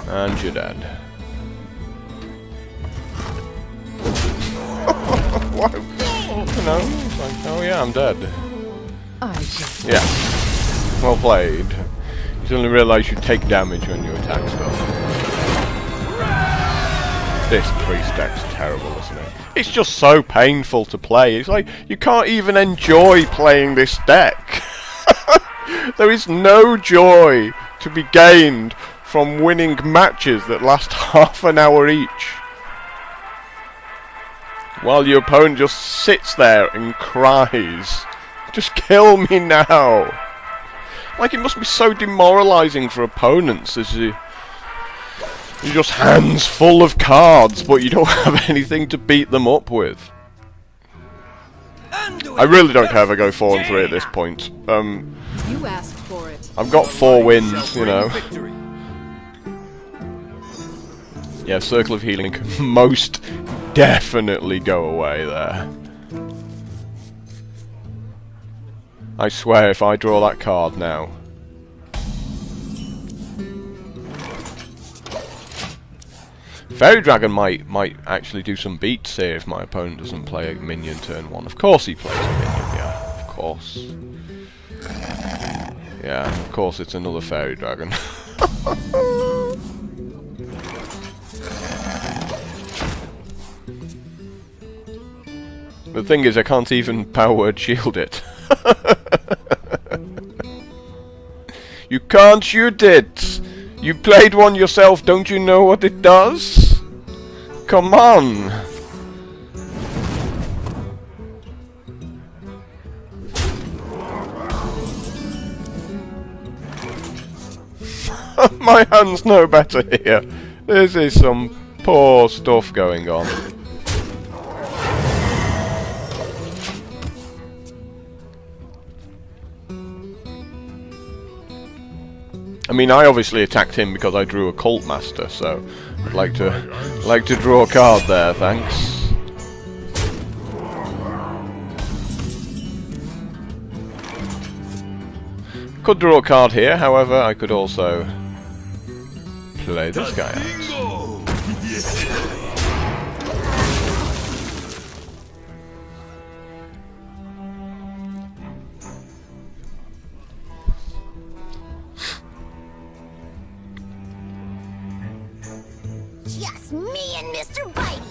And you're dead. What? No, it's like, oh yeah, I'm dead. Yeah. Well played. You suddenly realise you take damage when you attack stuff. This priest deck's terrible, isn't it? It's just so painful to play. It's like, you can't even enjoy playing this deck. There is no joy to be gained from winning matches that last half an hour each. While your opponent just sits there and cries. Just kill me now. Like, it must be so demoralising for opponents as you're just hands full of cards, but you don't have anything to beat them up with. I really don't care if I go 4 and 3 at this point. You asked for it. I've got 4 wins, you know. Yeah, Circle of Healing can most definitely go away there. I swear, if I draw that card now... Fairy Dragon might actually do some beats here if my opponent doesn't play a minion turn 1. Of course he plays a minion, yeah, of course. Yeah, of course it's another Fairy Dragon. The thing is, I can't even power word shield it. You can't shoot it! You played one yourself, don't you know what it does? Come on! My hands know better here. This is some poor stuff going on. I mean, I obviously attacked him because I drew a Cult Master, so I'd like to draw a card there, thanks. Could draw a card here, however, I could also play this guy out. Just me and Mr. Bitey.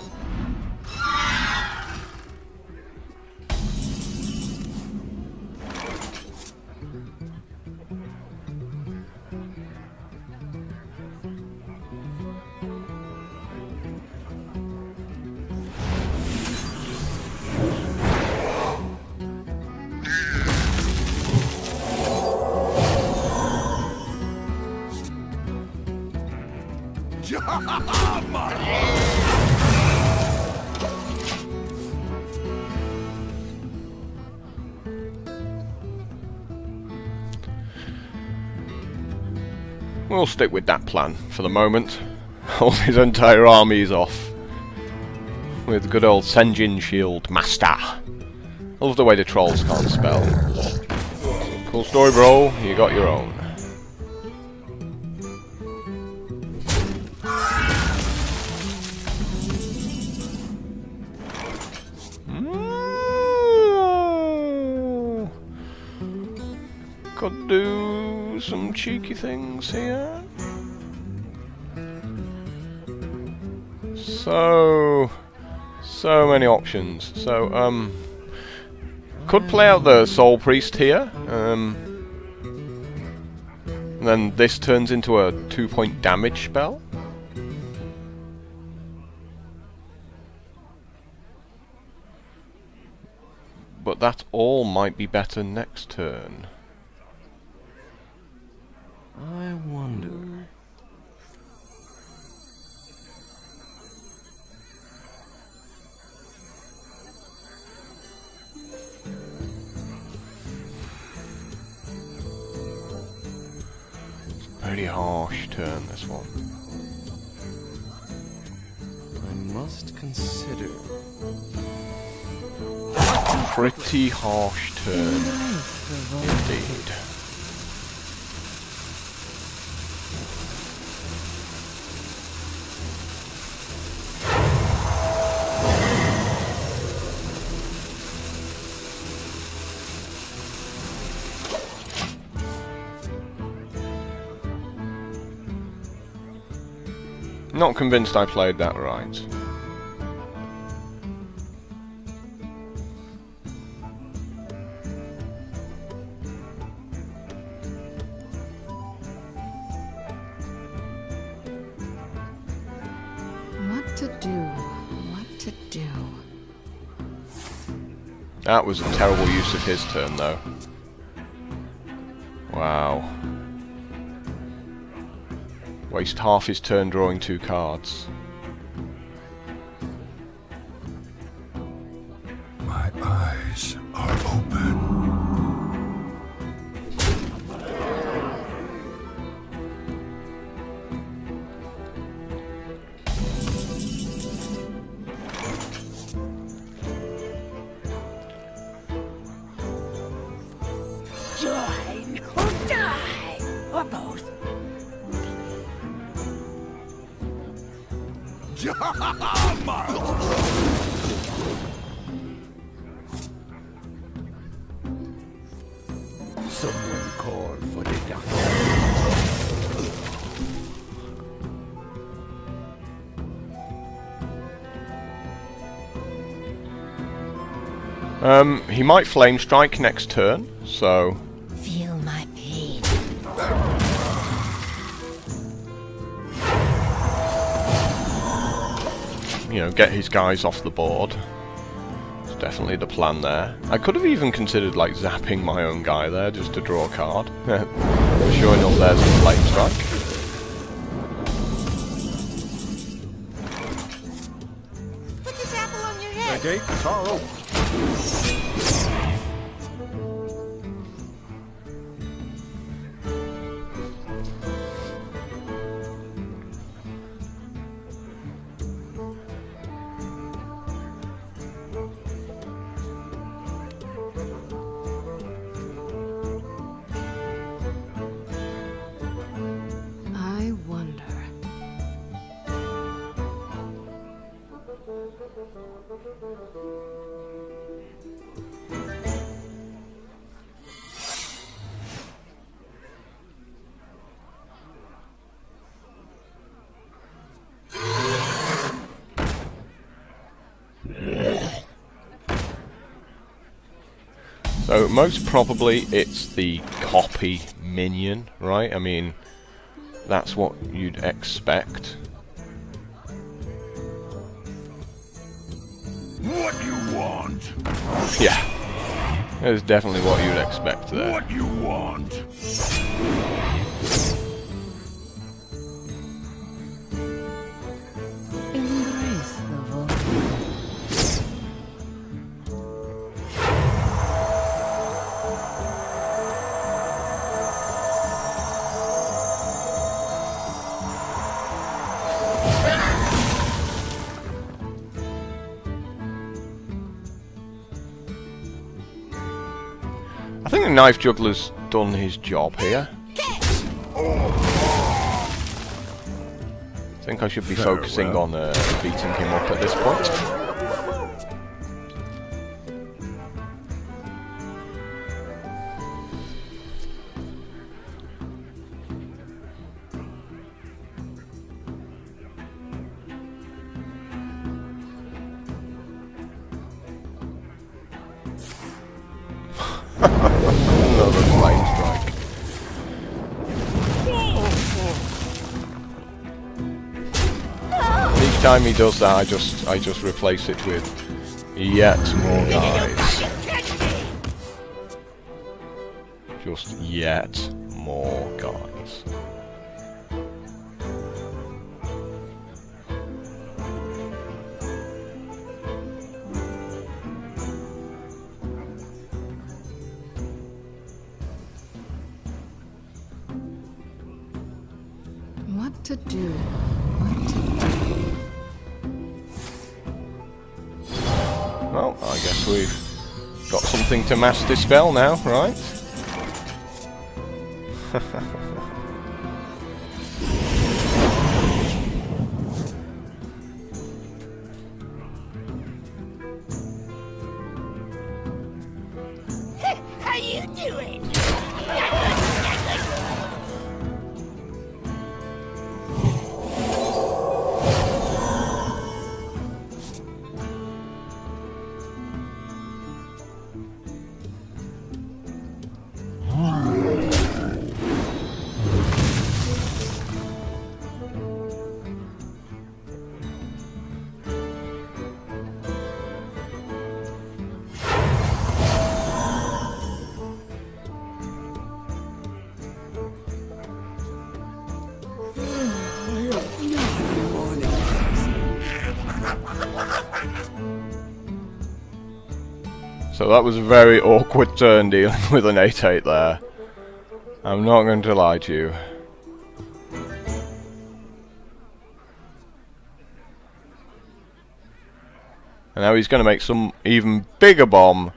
We'll stick with that plan for the moment. Hold his entire armies off with good old Senjin Shield Master. I love the way the trolls can't spell. Cool story, bro. You got your own. Could do some cheeky things here. So many options. So, could play out the Soul Priest here. And then this turns into a 2-point damage spell. But that all might be better next turn. I wonder. Pretty harsh turn, this one. I must consider. Pretty harsh turn, indeed. Not convinced I played that right. What to do? What to do? That was a terrible use of his turn, though. Wow. Waste half his turn drawing 2 cards. My eyes are open. Join or die, or both. Someone call for the doctor. He might Flame Strike next turn, so... Feel my pain. You know, get his guys off the board. It's definitely the plan there. I could have even considered, like, zapping my own guy there just to draw a card. Sure enough, there's a Flame Strike. Put this apple on your The head. gates are open. I wonder. So most probably it's the copy minion, right? I mean, that's what you'd expect. What you want? Yeah, that's definitely what you'd expect there. What you want? Embrace the void. I think the Knife Juggler's done his job here. I think I should be focusing on beating him up at this point. Another Flame Strike. Each time he does that, I just replace it with yet more guys. Just yet more guys. What to do? What to do? Well, I guess we've got something to mass dispel now, right? How you doing? So that was a very awkward turn dealing with an 8/8 there. I'm not going to lie to you. And now he's going to make some even bigger bomb,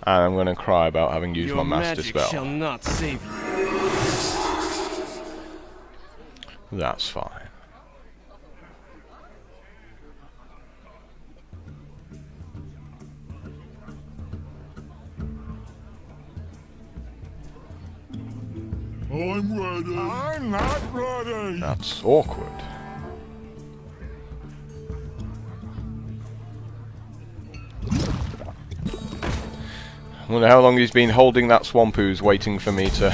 and I'm going to cry about having used my master spell. Shall not save you. That's fine. I'm ready. I'm not ready. That's awkward. I wonder how long he's been holding that swamp ooze, waiting for me to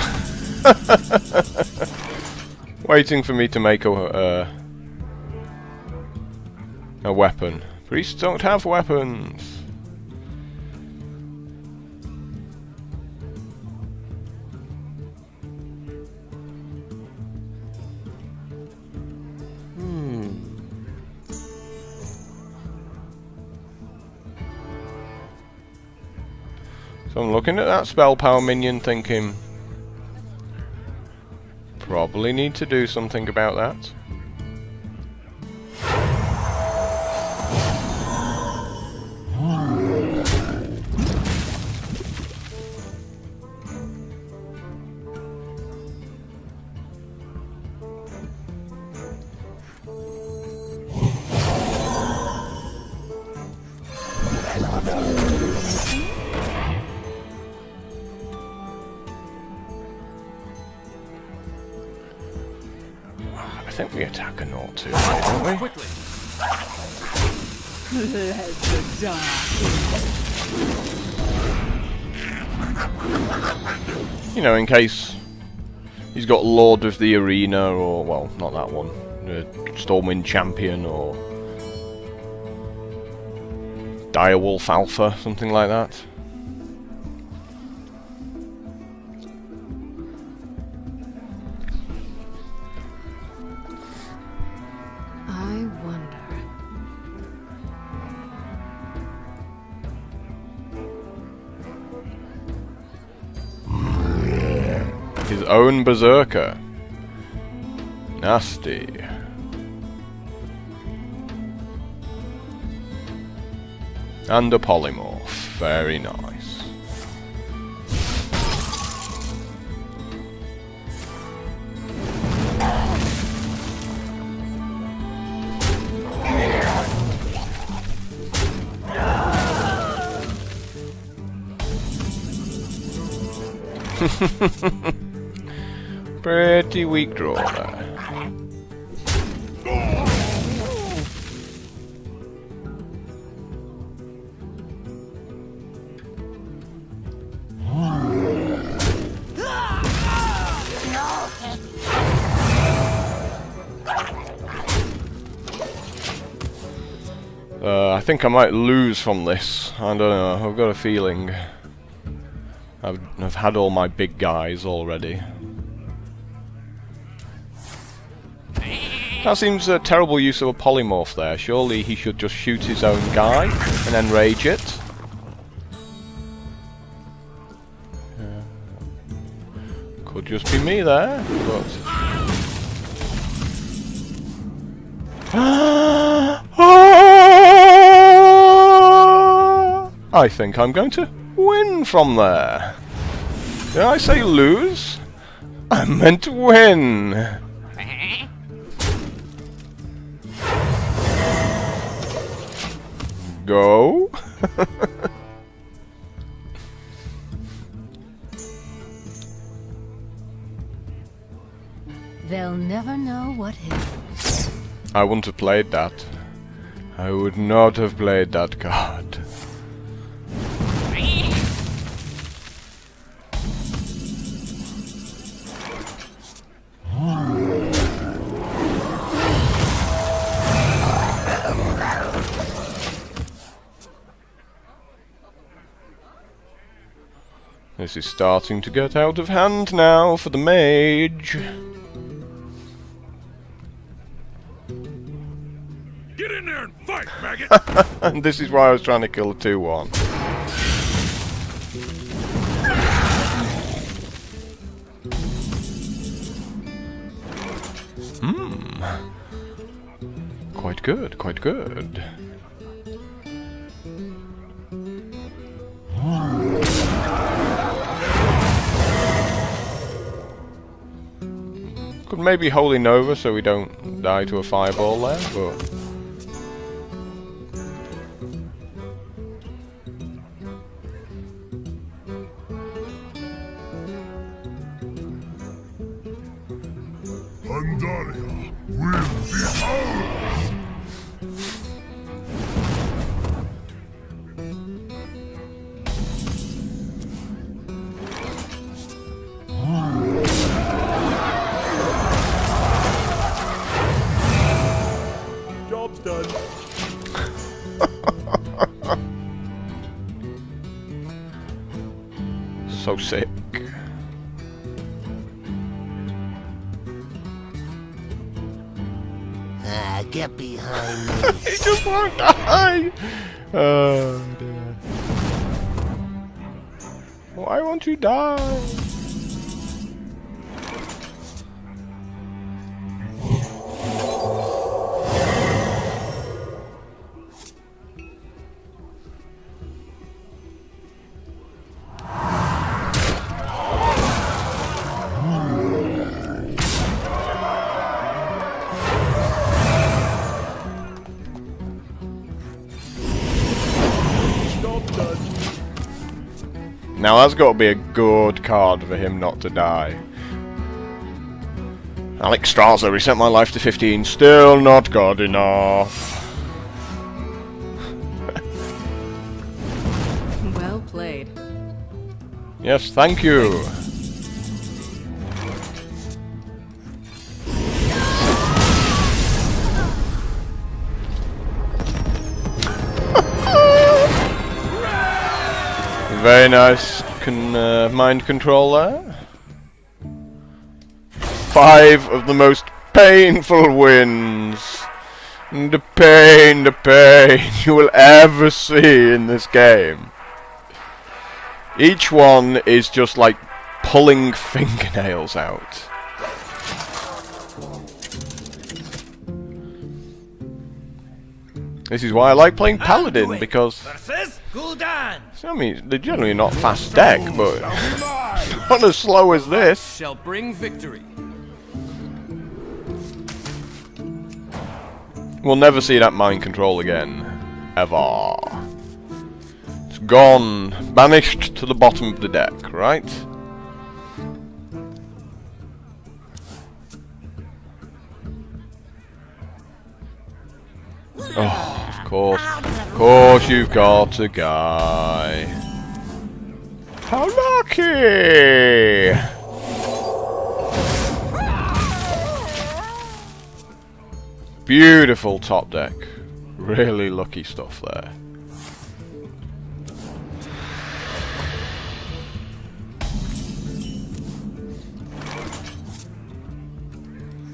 waiting for me to make a weapon. Priests don't have weapons. So I'm looking at that spell power minion thinking, probably need to do something about that. I think we attack a 0-2, don't we? Quickly. Let the dark. You know, in case he's got Lord of the Arena, or, well, not that one, Stormwind Champion, or Direwolf Alpha, something like that. I wonder. His own Berserker. Nasty. And a polymorph. Very nice. Pretty weak draw there. I think I might lose from this. I don't know, I've got a feeling. I've had all my big guys already. That seems a terrible use of a polymorph there. Surely he should just shoot his own guy and then rage it. Could just be me there, but... I think I'm going to win from there. Did I say lose? I meant win. Go. They'll never know what hit. I wouldn't have played that. I would not have played that card. This is starting to get out of hand now for the mage. Get in there and fight, maggot! And this is why I was trying to kill a 2-1. good, quite good. Could maybe Holy Nova so we don't die to a fireball there, but... Pandaria will be ours! Job's done. So sick. Get behind me. He just won't die! Oh dear. Why won't you die? Now that's got to be a good card for him not to die. Alex Straza, reset my life to 15, still not good enough. Well played. Yes, thank you. Very nice mind control there. 5 of the most painful wins. The pain you will ever see in this game. Each one is just like pulling fingernails out. This is why I like playing Paladin, because I mean, they're generally not fast deck, but not as slow as this. Shall bring victory. We'll never see that mind control again. Ever. It's gone. Banished to the bottom of the deck, right? Oh, of course you've got a guy. How lucky! Beautiful top deck. Really lucky stuff there.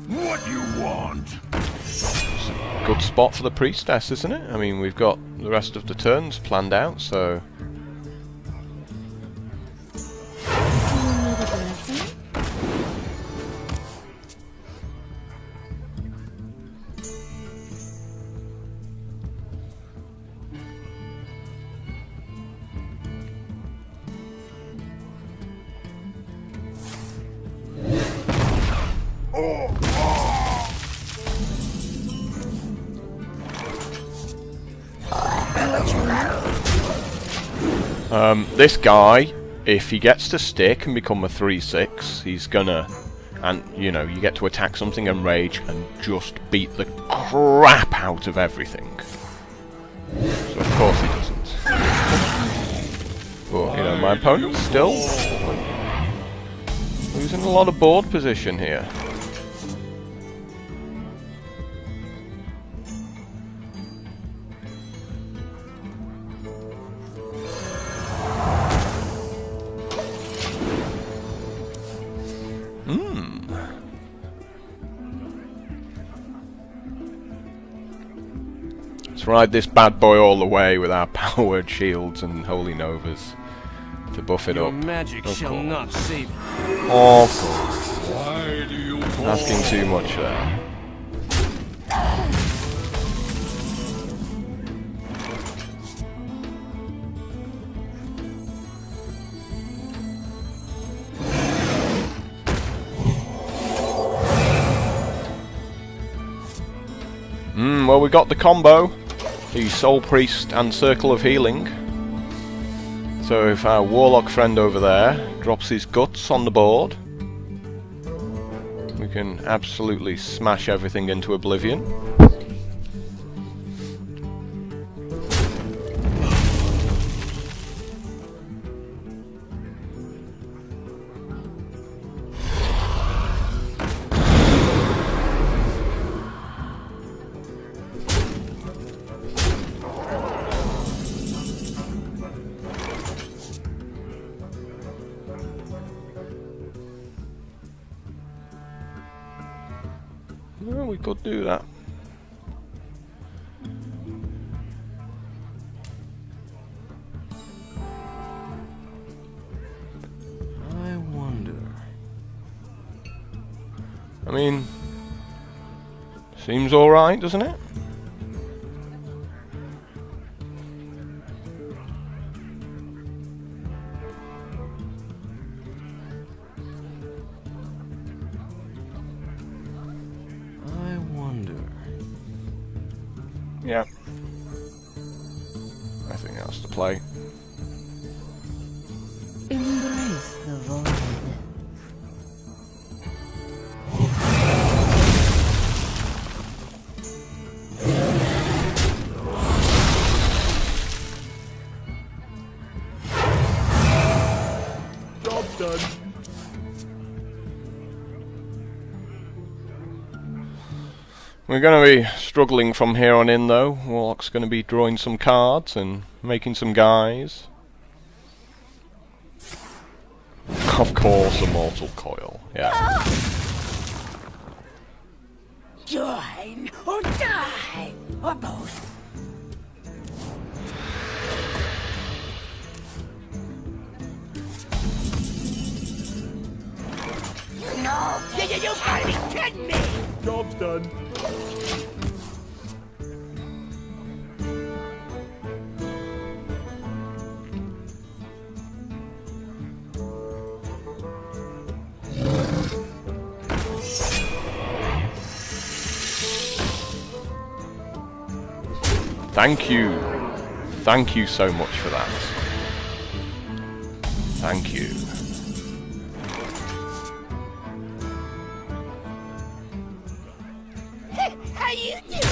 What do you want? Good spot for the priestess, isn't it? I mean, we've got the rest of the turns planned out, so... This guy, if he gets to stick and become a 3/6, he's gonna, and you know, you get to attack something and rage and just beat the crap out of everything. So of course he doesn't. But, you know, my opponent's still losing a lot of board position here. Let's ride this bad boy all the way with our powered shields and holy novas to buff it Your up. magic shall not save you. Of course. Asking too much there. Well, we got the combo. The Soul Priest and Circle of Healing. So if our Warlock friend over there drops his guts on the board, we can absolutely smash everything into oblivion. Well, we could do that. I wonder. I mean, seems alright, doesn't it? I wonder. Yeah. I think that's the play. Embrace the void. Job done. We're going to be struggling from here on in though. Warlock's going to be drawing some cards and making some guys. Of course, a Mortal Coil. Yeah. Join or die, or both. No, you gotta be kidding me! Job's done. Thank you. Thank you so much for that. Thank you. How you doing?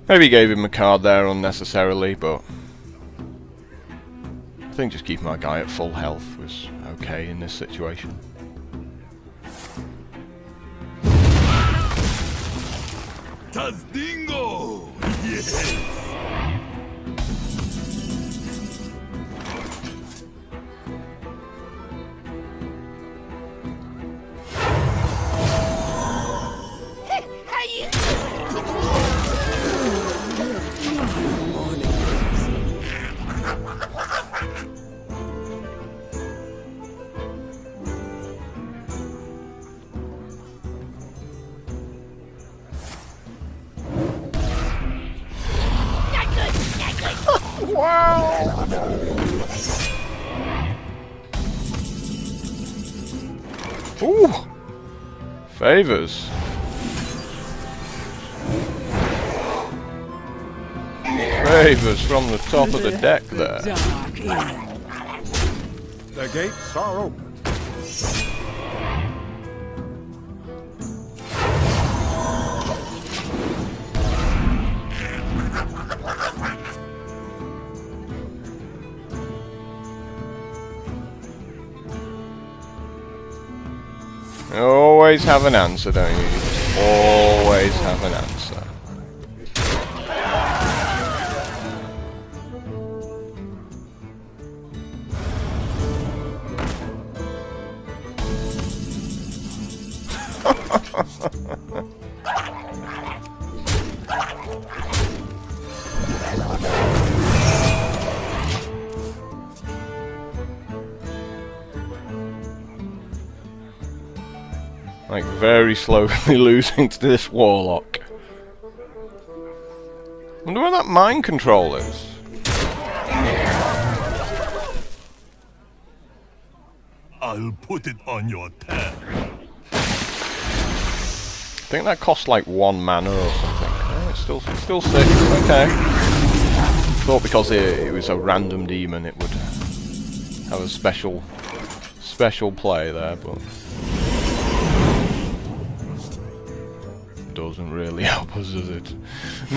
Maybe gave him a card there unnecessarily, but I think just keeping my guy at full health was okay in this situation. Tazdingo! Yes! How you doing? Not good, not good. Ooh! Favors. Favors from the top of the deck there. Dark end. The gates are open. You always have an answer, don't you? You just always have an answer. Like, very slowly losing to this Warlock. Wonder where that mind control is. I'll put it on your tab. I think that costs like 1 mana or something. Oh, it's still 6. Okay. Thought because it was a random demon, it would have a special play there, but doesn't really help us, does it?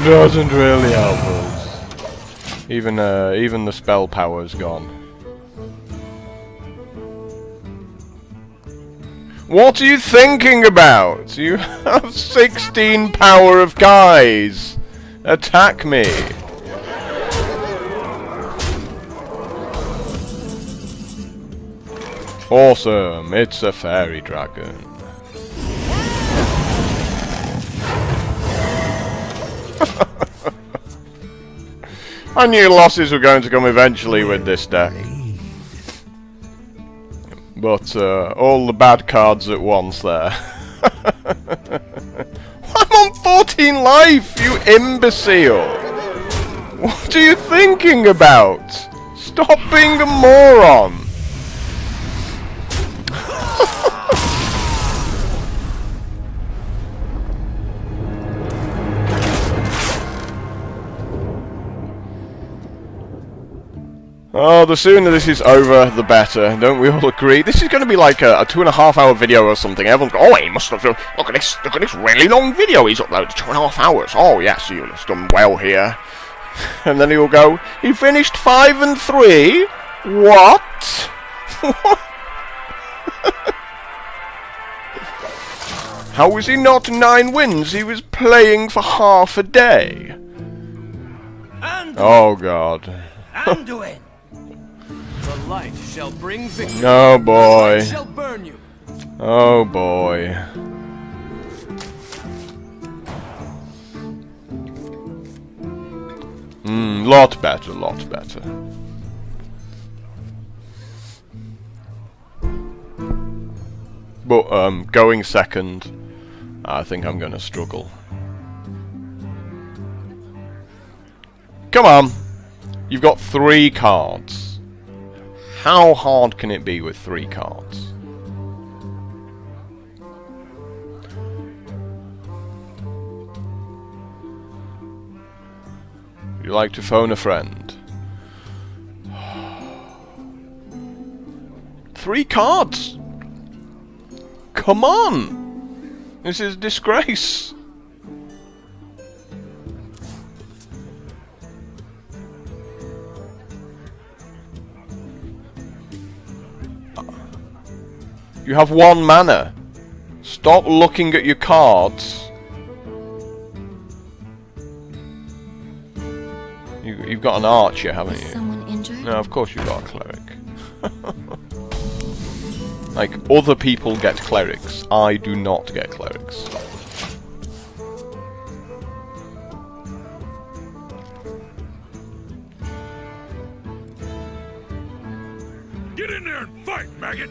Doesn't really help us. Even the spell power's gone. What are you thinking about? You have 16 power of guys. Attack me. Awesome, it's a fairy dragon. I knew losses were going to come eventually with this deck. But all the bad cards at once there. I'm on 14 life, you imbecile! What are you thinking about? Stop being a moron! Oh, the sooner this is over, the better. Don't we all agree? This is going to be like a 2.5 hour video or something. Everyone's going, oh, he must have... Look at this really long video he's uploaded. 2.5 hours. Oh, yes, he's done well here. And then he'll go, he finished 5 and 3? What? How was he not 9 wins? He was playing for half a day. Oh, God. Anduin! The light shall bring victory. Oh boy. The light shall burn you. Oh boy. Lot better, lot better. But going second, I think I'm gonna struggle. Come on! You've got 3 cards. How hard can it be with 3 cards? Would you like to phone a friend? 3 cards! Come on! This is a disgrace! You have 1 mana. Stop looking at your cards. You've got an archer, haven't you? Is someone injured? No, of course you've got a cleric. Like, other people get clerics. I do not get clerics. Get in there and fight, maggot!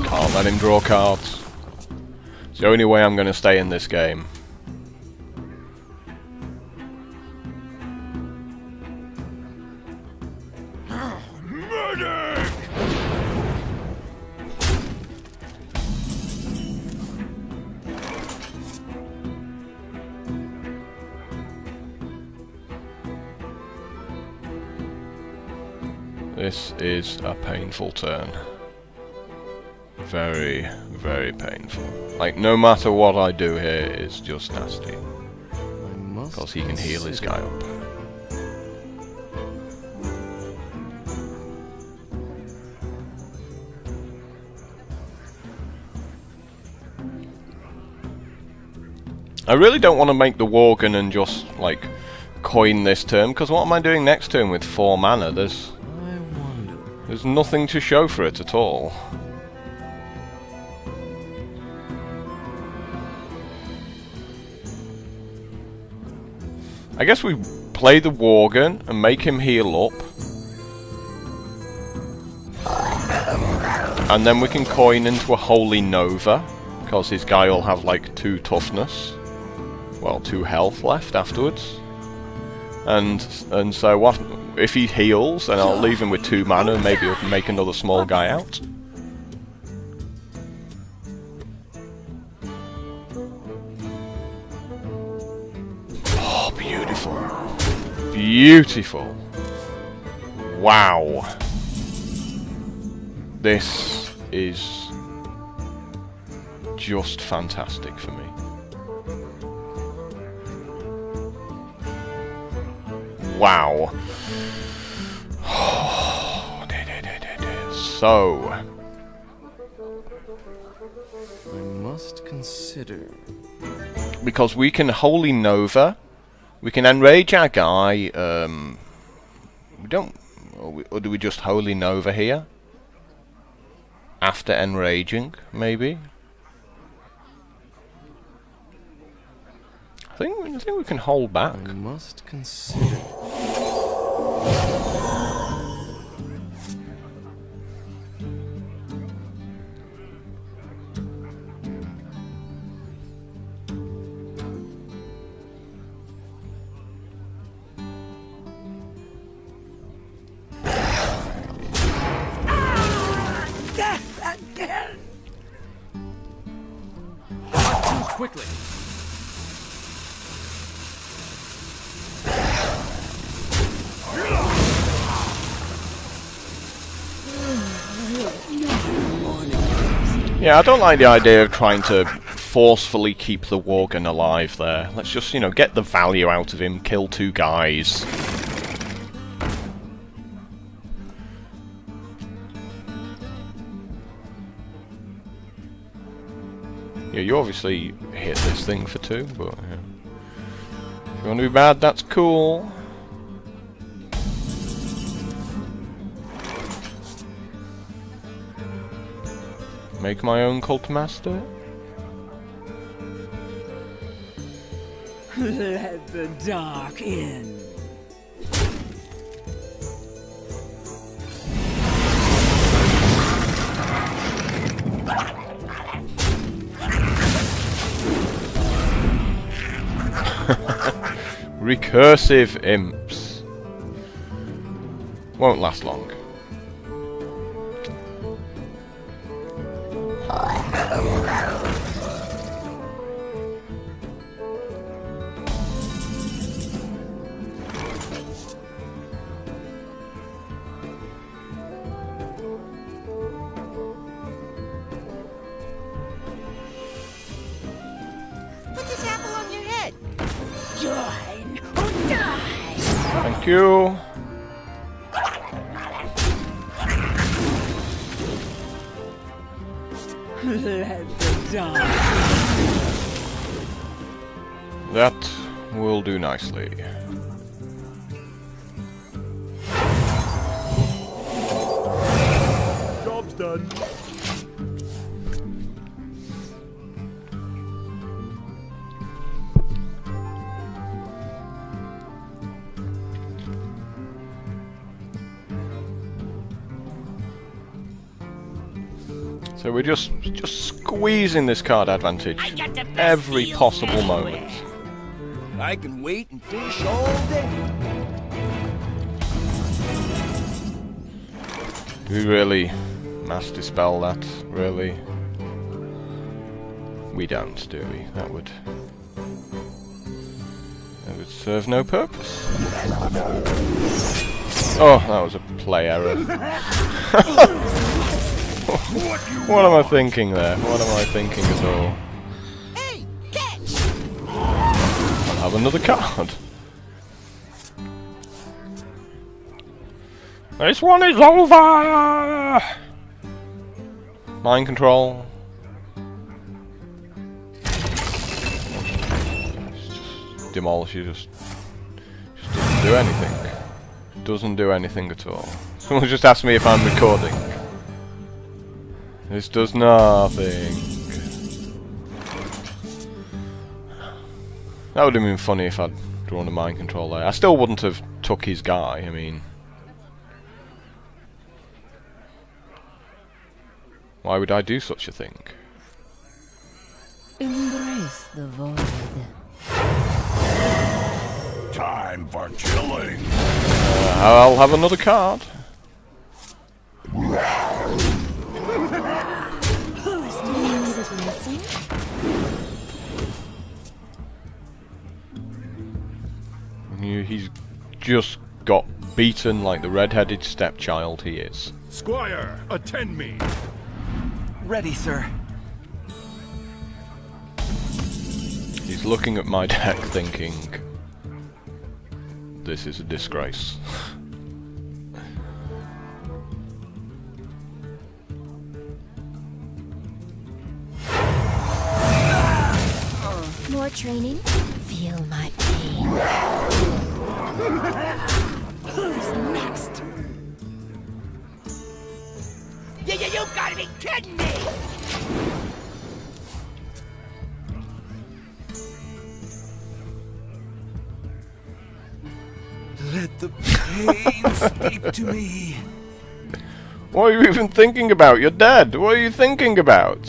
Can't let him draw cards. It's the only way I'm going to stay in this game. Medic! This is a painful turn. Very, very painful. Like, no matter what I do here, it's just nasty. Because he can heal his guy up. I really don't want to make the Worgen and just, like, coin this turn, because what am I doing next turn with 4 mana? There's nothing to show for it at all. I guess we play the Worgen and make him heal up. And then we can coin into a Holy Nova, because his guy will have like 2 toughness. Well, 2 health left afterwards. And so what if he heals, then I'll leave him with 2 mana and maybe I'll make another small guy out. Oh, beautiful. Beautiful. Wow. This is just fantastic for me. Wow. So, I must consider. because we can Holy Nova, we can enrage our guy. We don't, or do we just Holy Nova here after enraging? Maybe. I think we can hold back. I must consider. Choose quickly. Yeah, I don't like the idea of trying to forcefully keep the Worgen alive there. Let's just, you know, get the value out of him, kill 2 guys. Yeah, you obviously hit this thing for 2, but yeah. If you want to be bad, that's cool. Make my own cult master? Let the dark in. Recursive imps. Won't last long. Put this apple on your head. Join or die! Thank you. Let the dark. That will do nicely. Job's done. So we're just squeezing this card advantage I got the best every deals possible anywhere. moment. I can wait and fish all day. Do we really mass dispel that? Really? We don't, do we? That would serve no purpose. Oh, that was a play error. What am I thinking there? What am I thinking at all? Hey, catch! I'll have another card. This one is over! Mind control. Just demolish you, just doesn't do anything. Doesn't do anything at all. Someone just asked me if I'm recording. This does nothing. That would have been funny if I'd drawn a mind control there. I still wouldn't have took his guy, I mean... Why would I do such a thing? Embrace the void. Time for chilling. I'll have another card. He's just got beaten like the red-headed stepchild he is. Squire, attend me. Ready, sir. He's looking at my deck thinking, this is a disgrace. More training? Feel my pain. Who's next? You've got to be kidding me! Let the pain speak to me. What are you even thinking about? You're dead. What are you thinking about?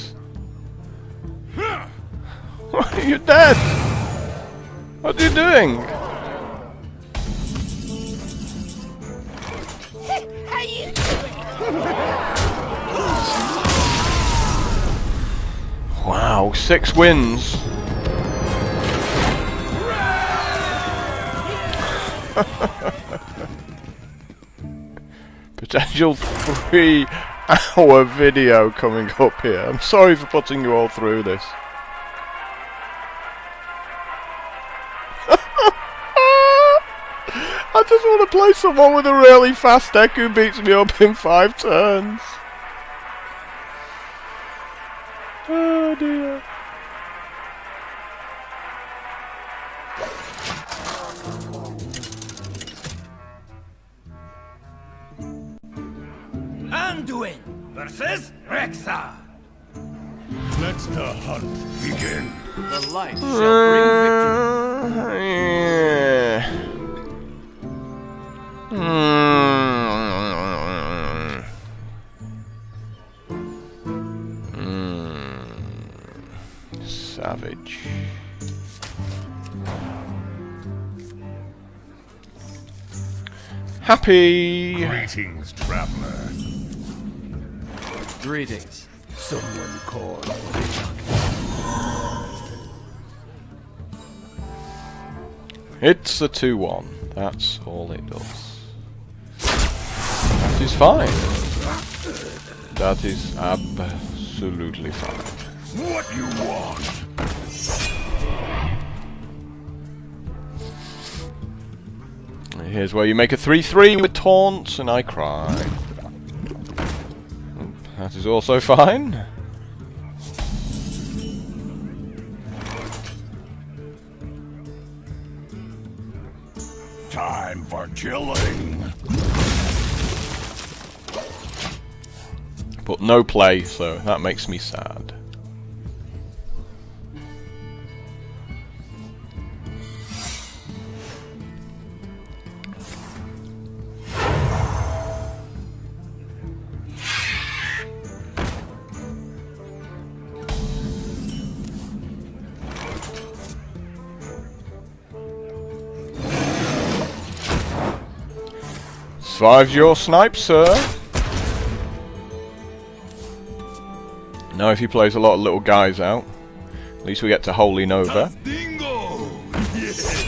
What are you dead? What are you doing? How you doing? Wow, 6 wins. Potential 3-hour video coming up here. I'm sorry for putting you all through this. I just want to play someone with a really fast deck who beats me up in 5 turns. Oh dear. Anduin versus Rexa. Let the hunt begin. The light shall bring victory. Yeah. Savage. Happy. Greetings, traveler. Greetings. Someone called for the doctor. It's a 2-1. That's all it does. That is fine. That is absolutely fine. What you want? Here's where you make a 3-3 with taunts and I cry. That is also fine. Time for chilling. But no play, so that makes me sad. Survived your snipe, sir. Now if he plays a lot of little guys out, at least we get to Holy Nova. Dingo! Yes!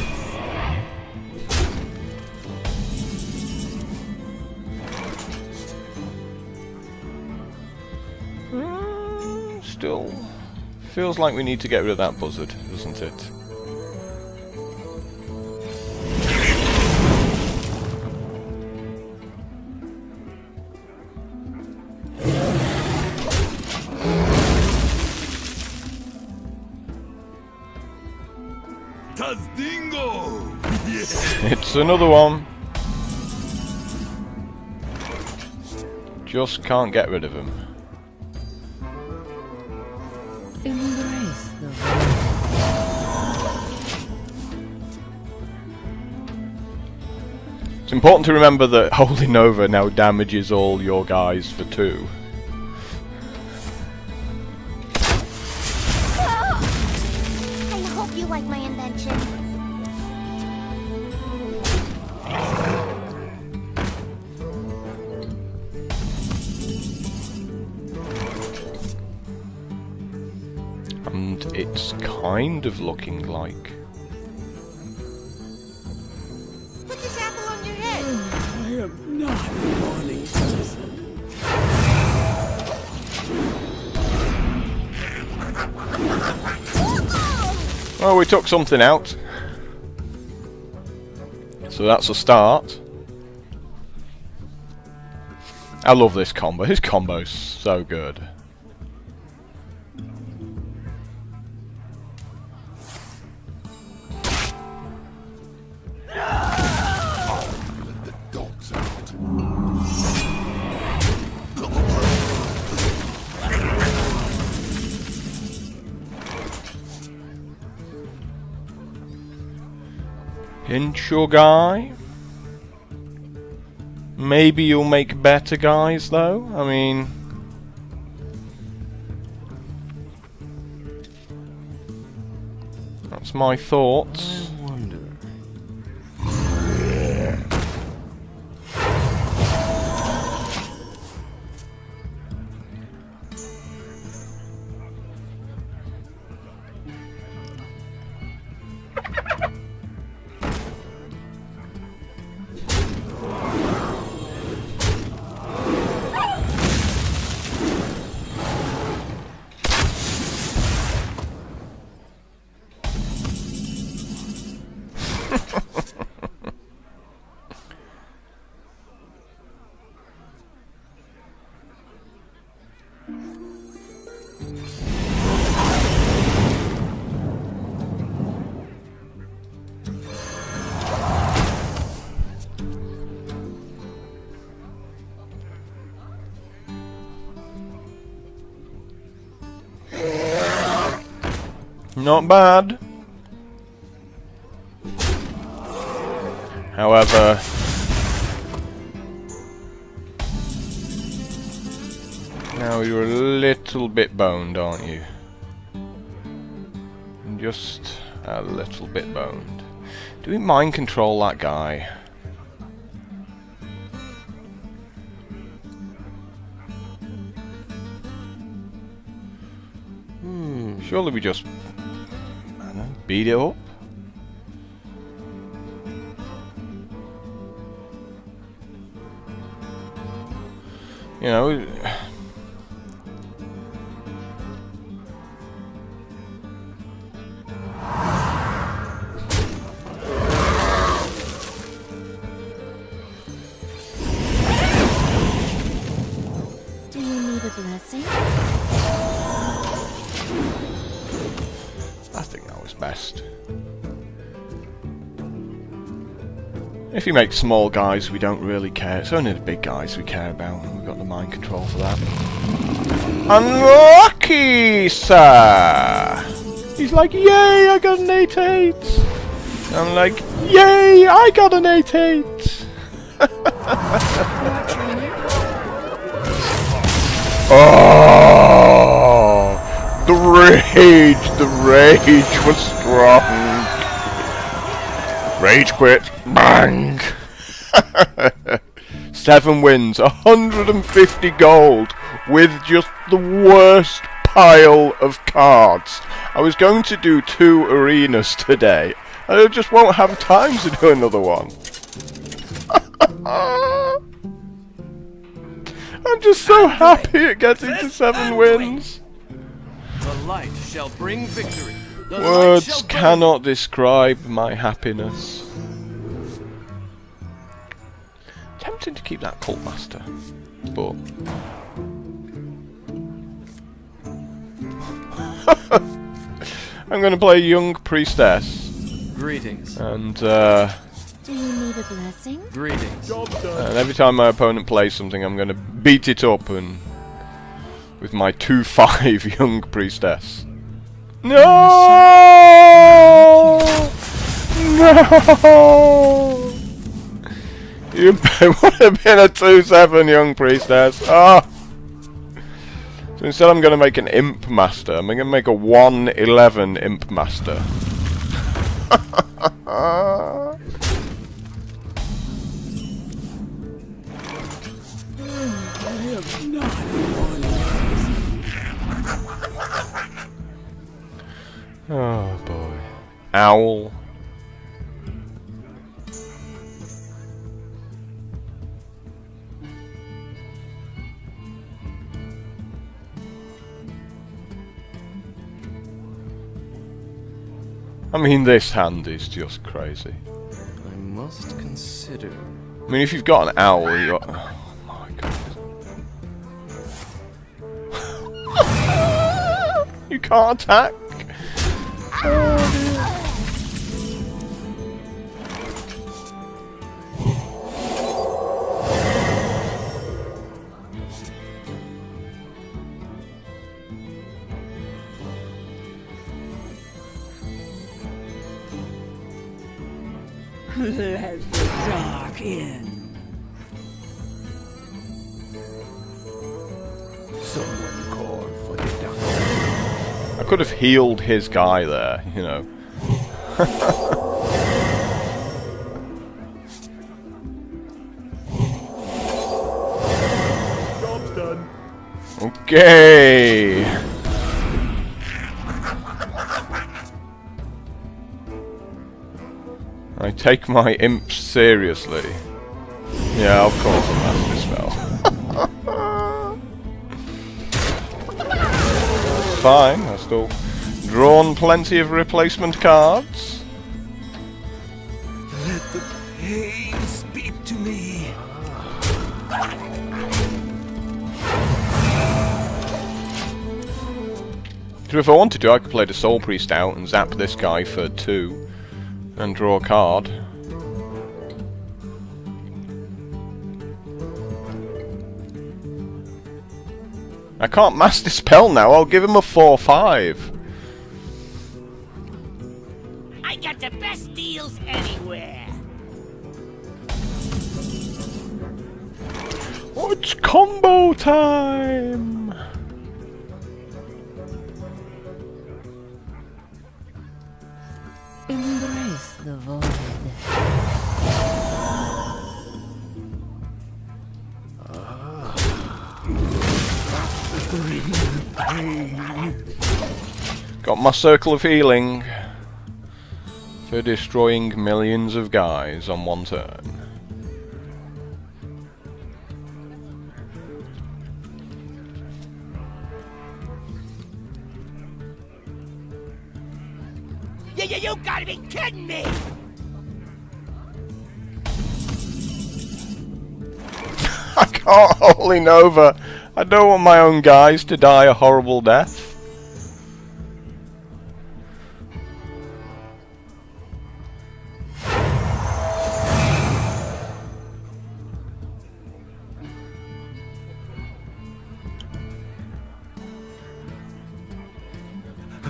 Still feels like we need to get rid of that buzzard, doesn't it? Dingo! Yes! It's another one. Just can't get rid of him. Embrace the void. It's important to remember that holding over now damages all your guys for 2. I hope you like my invention. And it's kind of looking like... Put this apple on your head. I am not a morning person. Oh, we took something out. So that's a start. I love this combo. His combo's so good. Let the dogs out. Pinch your guy. Maybe you'll make better guys though. I mean... that's my thoughts. I wonder. Not bad. However, now you're a little bit boned, aren't you? Just a little bit boned. Do we mind control that guy? Surely we just, I don't know, beat it up? You know... Do you need a blessing? I think that was best. If you make small guys, we don't really care. It's only the big guys we care about. We've got the mind control for that. Unlucky, sir! He's like, yay, I got an 8-8! I'm like, yay, I got an 8-8! Oh! The rage was strong. Rage quit. Bang! 7 wins, 150 gold, with just the worst pile of cards. I was going to do 2 arenas today, and I just won't have time to do another one. I'm just so happy at getting to 7 wins. The light shall bring victory. The light Words shall burn. cannot describe my happiness. Tempting to keep that cult master, but I'm going to play young priestess, Greetings. and Do you need a blessing? Greetings. and every time my opponent plays something, I'm going to beat it up and with my 2/5 young priestess. No! No! You would have been a 2/7, young priestess. Oh. So instead I'm going to make an imp master. I'm going to make a 1/11 imp master. Oh boy. Owl. I mean, this hand is just crazy. I must consider. I mean, if you've got an owl, you got... Oh my god. You can't attack. Let the dark in. Someone call for the doctor. I could have healed his guy there, you know. Job's done. Okay. I take my imps seriously. Yeah, of course a master spell. Fine, I've still drawn plenty of replacement cards. Let the pain speak to me. So if I wanted to, I could play the Soul Priest out and zap this guy for 2 and draw a card. I can't master spell now, I'll give him a 4/5. I got the best deals anywhere. Oh, it's combo time! Embrace the void. Got my circle of healing for destroying millions of guys on one turn. You gotta be kidding me! I can't Holy Nova. I don't want my own guys to die a horrible death.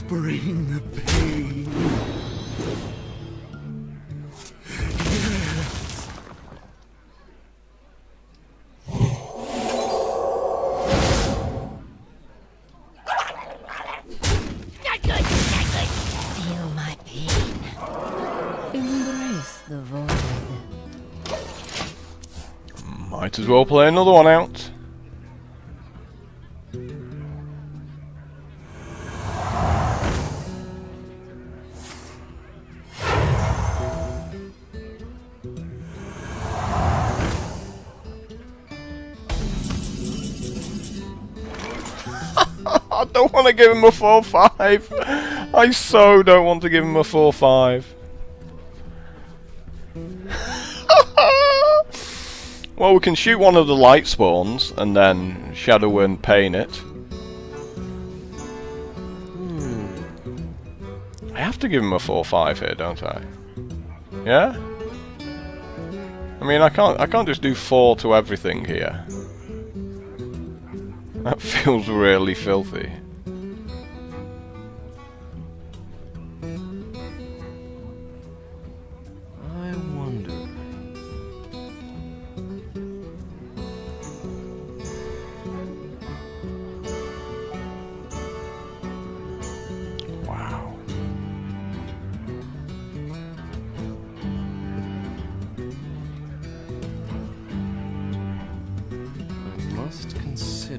Bring the pain. Not good, not good. Feel my pain. Embrace the void. Might as well play another one out. I don't want to give him a 4/5. I so don't want to give him a 4/5. Well, we can shoot one of the light spawns and then Shadow and Pain it. I have to give him a 4/5 here, don't I? Yeah? I mean, I can't just do 4 to everything here. That feels really filthy. I wonder.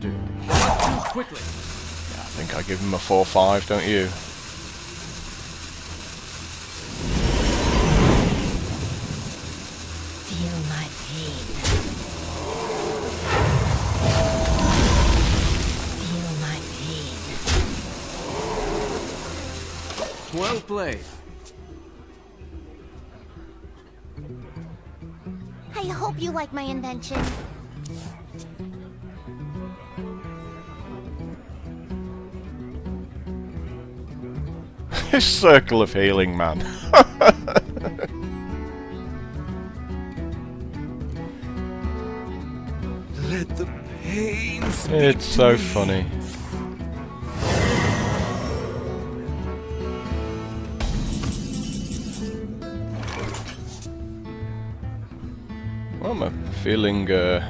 consider. Not too quickly. I think I give him a 4-5, don't you? Feel my pain. Feel my pain. Well played. I hope you like my invention. This circle of healing, man. Let the pain speak It's to so me. funny. Well, I'm feeling a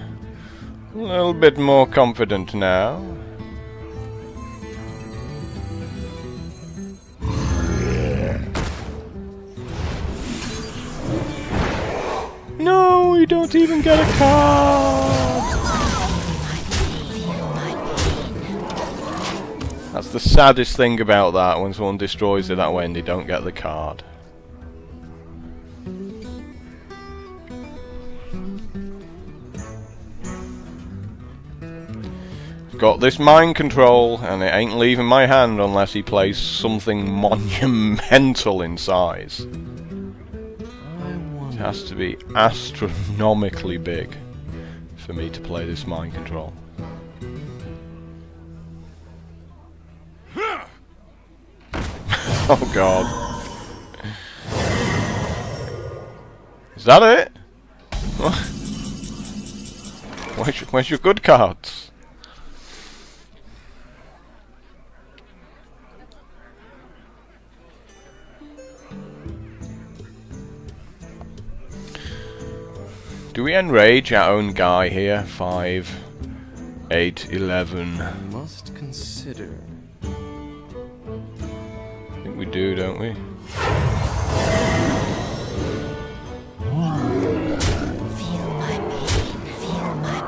little bit more confident now. No, you don't even get a card! That's the saddest thing about that, when someone destroys it that way and they don't get the card. Got this mind control, and it ain't leaving my hand unless he plays something monumental in size. It has to be astronomically big for me to play this mind control. Oh god. Is that it? Where's your good cards? Do we enrage our own guy here? 5, 8, 11. Must consider. I think we do, don't we? Feel my pain. Feel my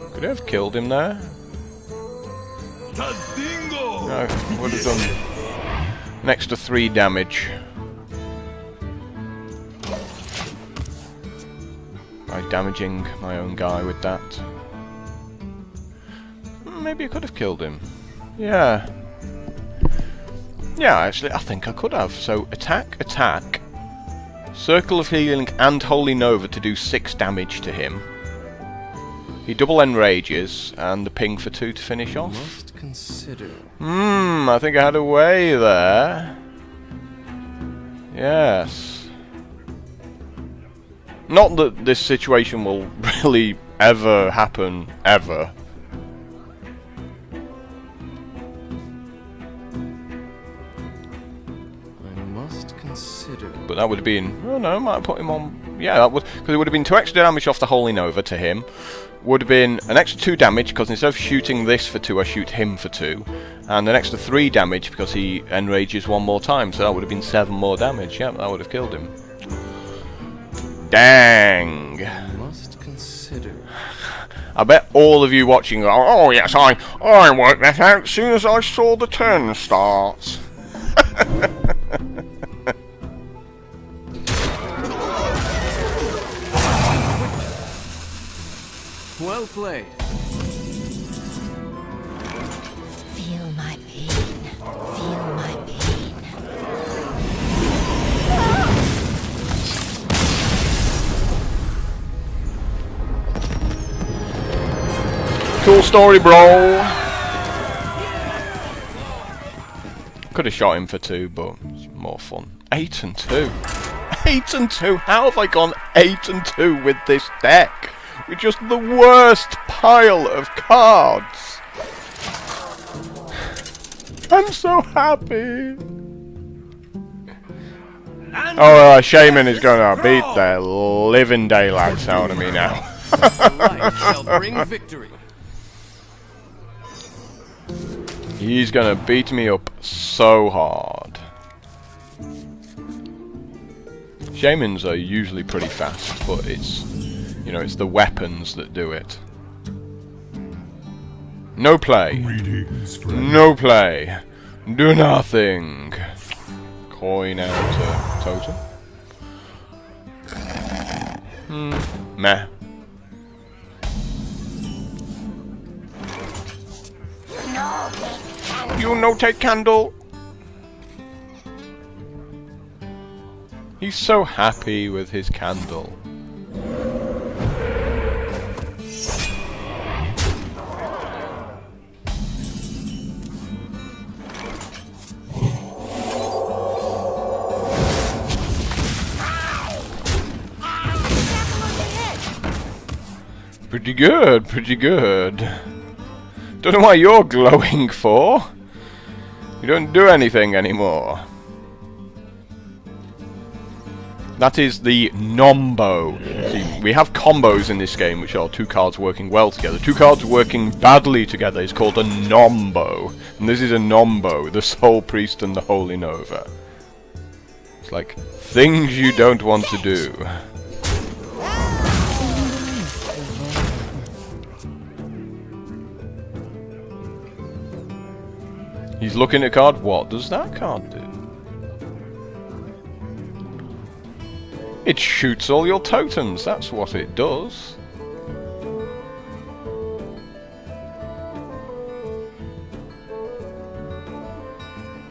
pain. Could I have killed him there? Tadingo! No, would have done an extra 3 damage. By damaging my own guy with that. Maybe I could have killed him. Yeah. Yeah, actually, I think I could have. So, attack, attack, Circle of Healing and Holy Nova to do 6 damage to him. He double enrages, and the ping for 2 to finish off. Must consider. I think I had a way there. Yes. Not that this situation will really ever happen, ever. I must consider. But that would have been... Oh no, I might have put him on... Yeah, that would... Because it would have been 2 extra damage off the Holy Nova to him. Would have been an extra 2 damage, because instead of shooting this for 2, I shoot him for 2. And an extra 3 damage, because he enrages 1 more time. So that would have been 7 more damage. Yeah, that would have killed him. Dang! Must consider. I bet all of you watching go, oh yes, I worked that out as soon as I saw the turn start. Well played. Feel my pain. Feel my pain. Cool story, bro. Could have shot him for 2, but it's more fun. 8 and 2. 8 and 2. How have I gone 8 and 2 with this deck? With just the worst pile of cards. I'm so happy. Oh, Shaman is gonna beat the living daylights out of me now. Light shall bring victory. He's gonna beat me up so hard. Shamans are usually pretty fast, but it's You know, it's the weapons that do it. No play. No play. Do nothing. Coin out totem. Meh. You no take candle. He's so happy with his candle. Pretty good, pretty good. Don't know what you're glowing for. You don't do anything anymore. That is the Nombo. See, we have combos in this game which are two cards working well together. Two cards working badly together is called a Nombo. And this is a Nombo, the Soul Priest and the Holy Nova. It's like things you don't want to do. He's looking at a card. What does that card do? It shoots all your totems. That's what it does.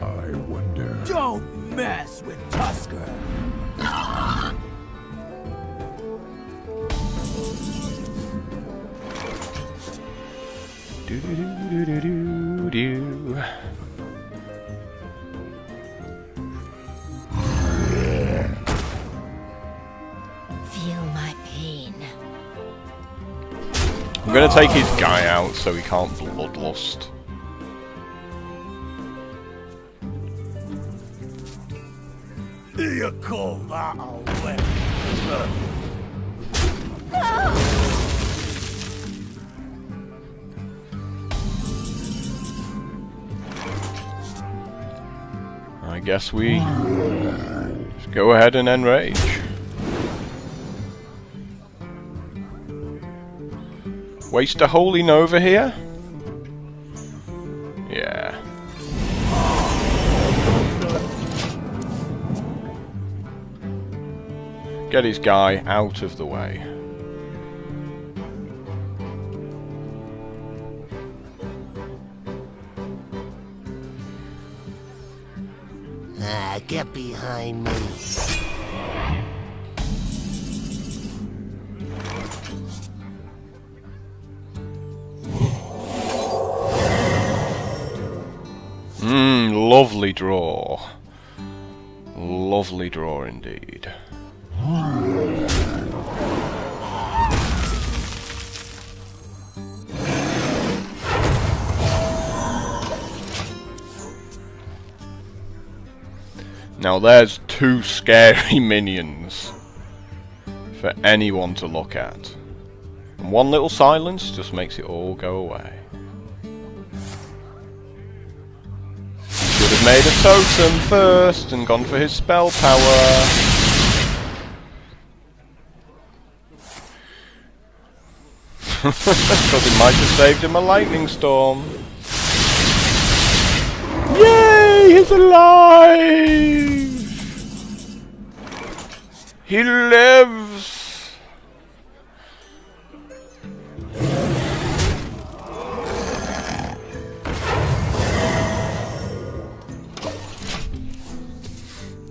I wonder. Don't mess with Tusker. Do do do do do do. Feel my pain. I'm gonna take his guy out so he can't bloodlust. You call that a weapon? I guess we just go ahead and enrage. Waste a Holy Nova here? Yeah. Get his guy out of the way. Get behind me. Lovely draw. Lovely draw indeed. Now there's two scary minions for anyone to look at. And one little silence just makes it all go away. Should have made a totem first and gone for his spell power. Because it might have saved him a lightning storm. Yay! He's alive! He lives!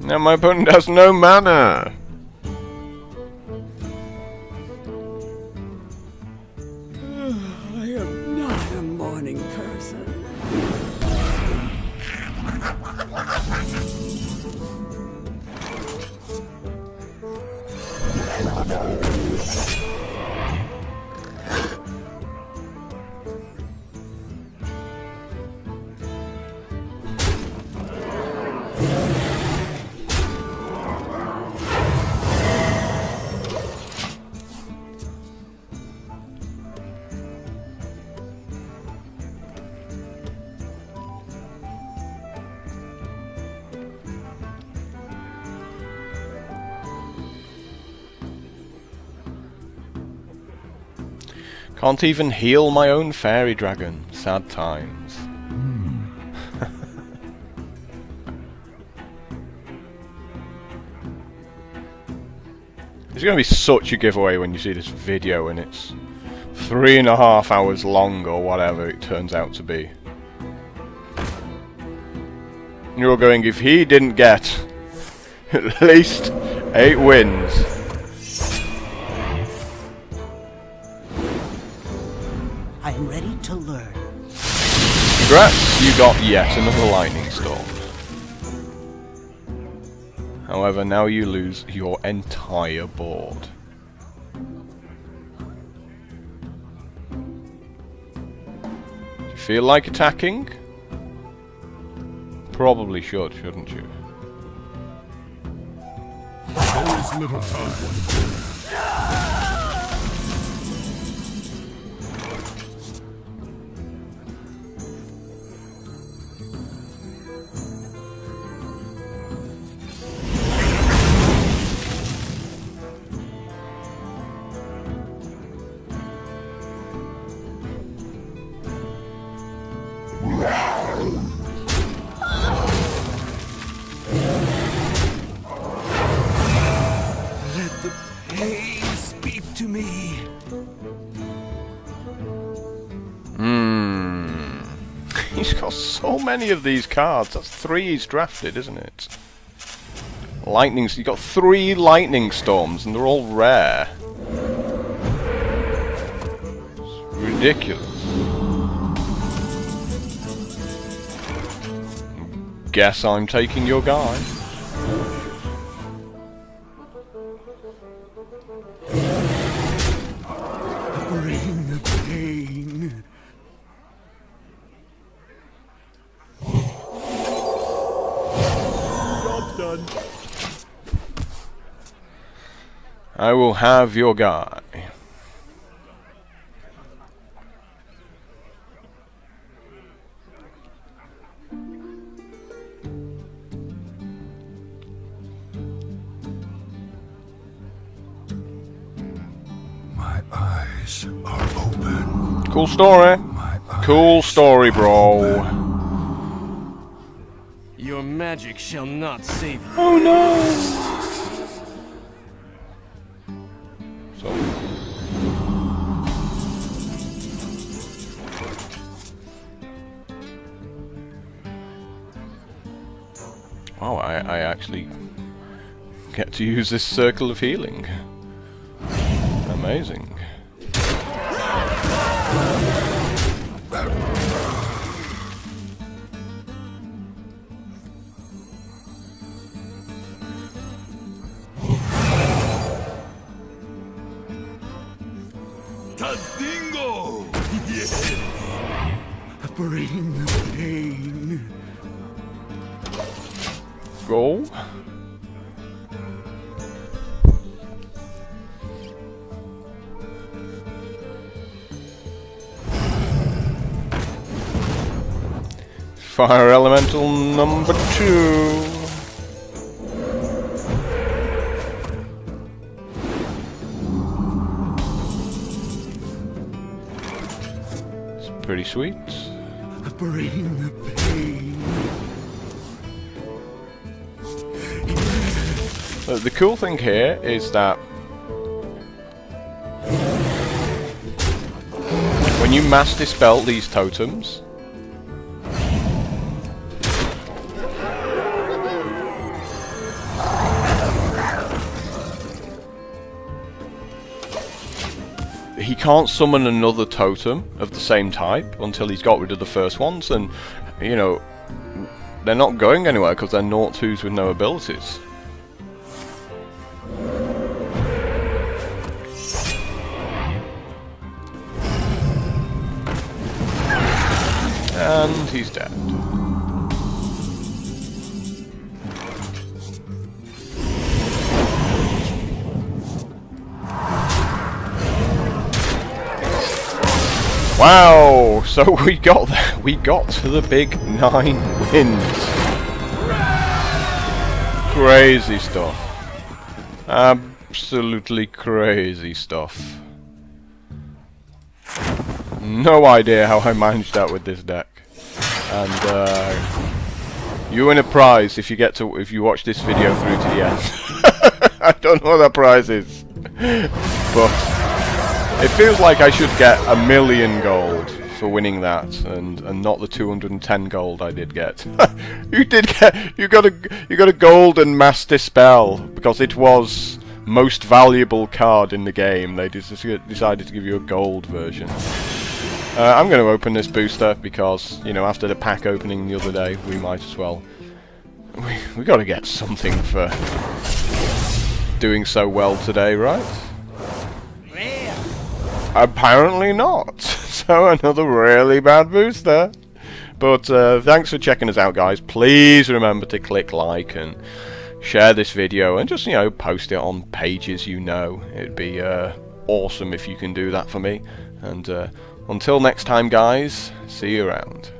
Now my opponent has no mana! I am not a morning person. Can't even heal my own fairy dragon. Sad times. It's going to be such a giveaway when you see this video and it's 3.5 hours long or whatever it turns out to be. You're going, if he didn't get at least 8 wins. I am ready to learn. Congrats, you got yet another lightning storm. However, now you lose your entire board. Do you feel like attacking? Probably should, shouldn't you? There is little time. Let the pain speak to me. He's got so many of these cards. That's 3 he's drafted, isn't it? Lightnings. You got 3 lightning storms, and they're all rare. It's ridiculous. Guess I'm taking your guy. Bring the pain. Job's done. I will have your guy. My eyes are open. Cool story. My Cool story, bro. Your magic shall not save you. Oh no! So. Wow, I actually get to use this circle of healing. Amazing. Tadingo! Yes! Bring the pain. Go. Fire elemental number 2. It's pretty sweet. Bring the pain. The cool thing here is that when you mass dispel these totems, he can't summon another totem of the same type until he's got rid of the first ones, and you know, they're not going anywhere because they're 0/2s with no abilities. And he's dead. Wow! So we got there. We got to the big 9 wins. Crazy stuff. Absolutely crazy stuff. No idea how I managed that with this deck. And you win a prize if you watch this video through to the end. I don't know what that prize is, but it feels like I should get 1,000,000 gold for winning that, and not the 210 gold I did get. You got a golden Mass Dispel because it was most valuable card in the game. They decided to give you a gold version. I'm going to open this booster because, you know, after the pack opening the other day, we might as well. We got to get something for doing so well today, right? Apparently not. So another really bad booster. But thanks for checking us out, guys. Please remember to click like and share this video, and just, you know, post it on pages you know. It'd be awesome if you can do that for me. And until next time, guys, see you around.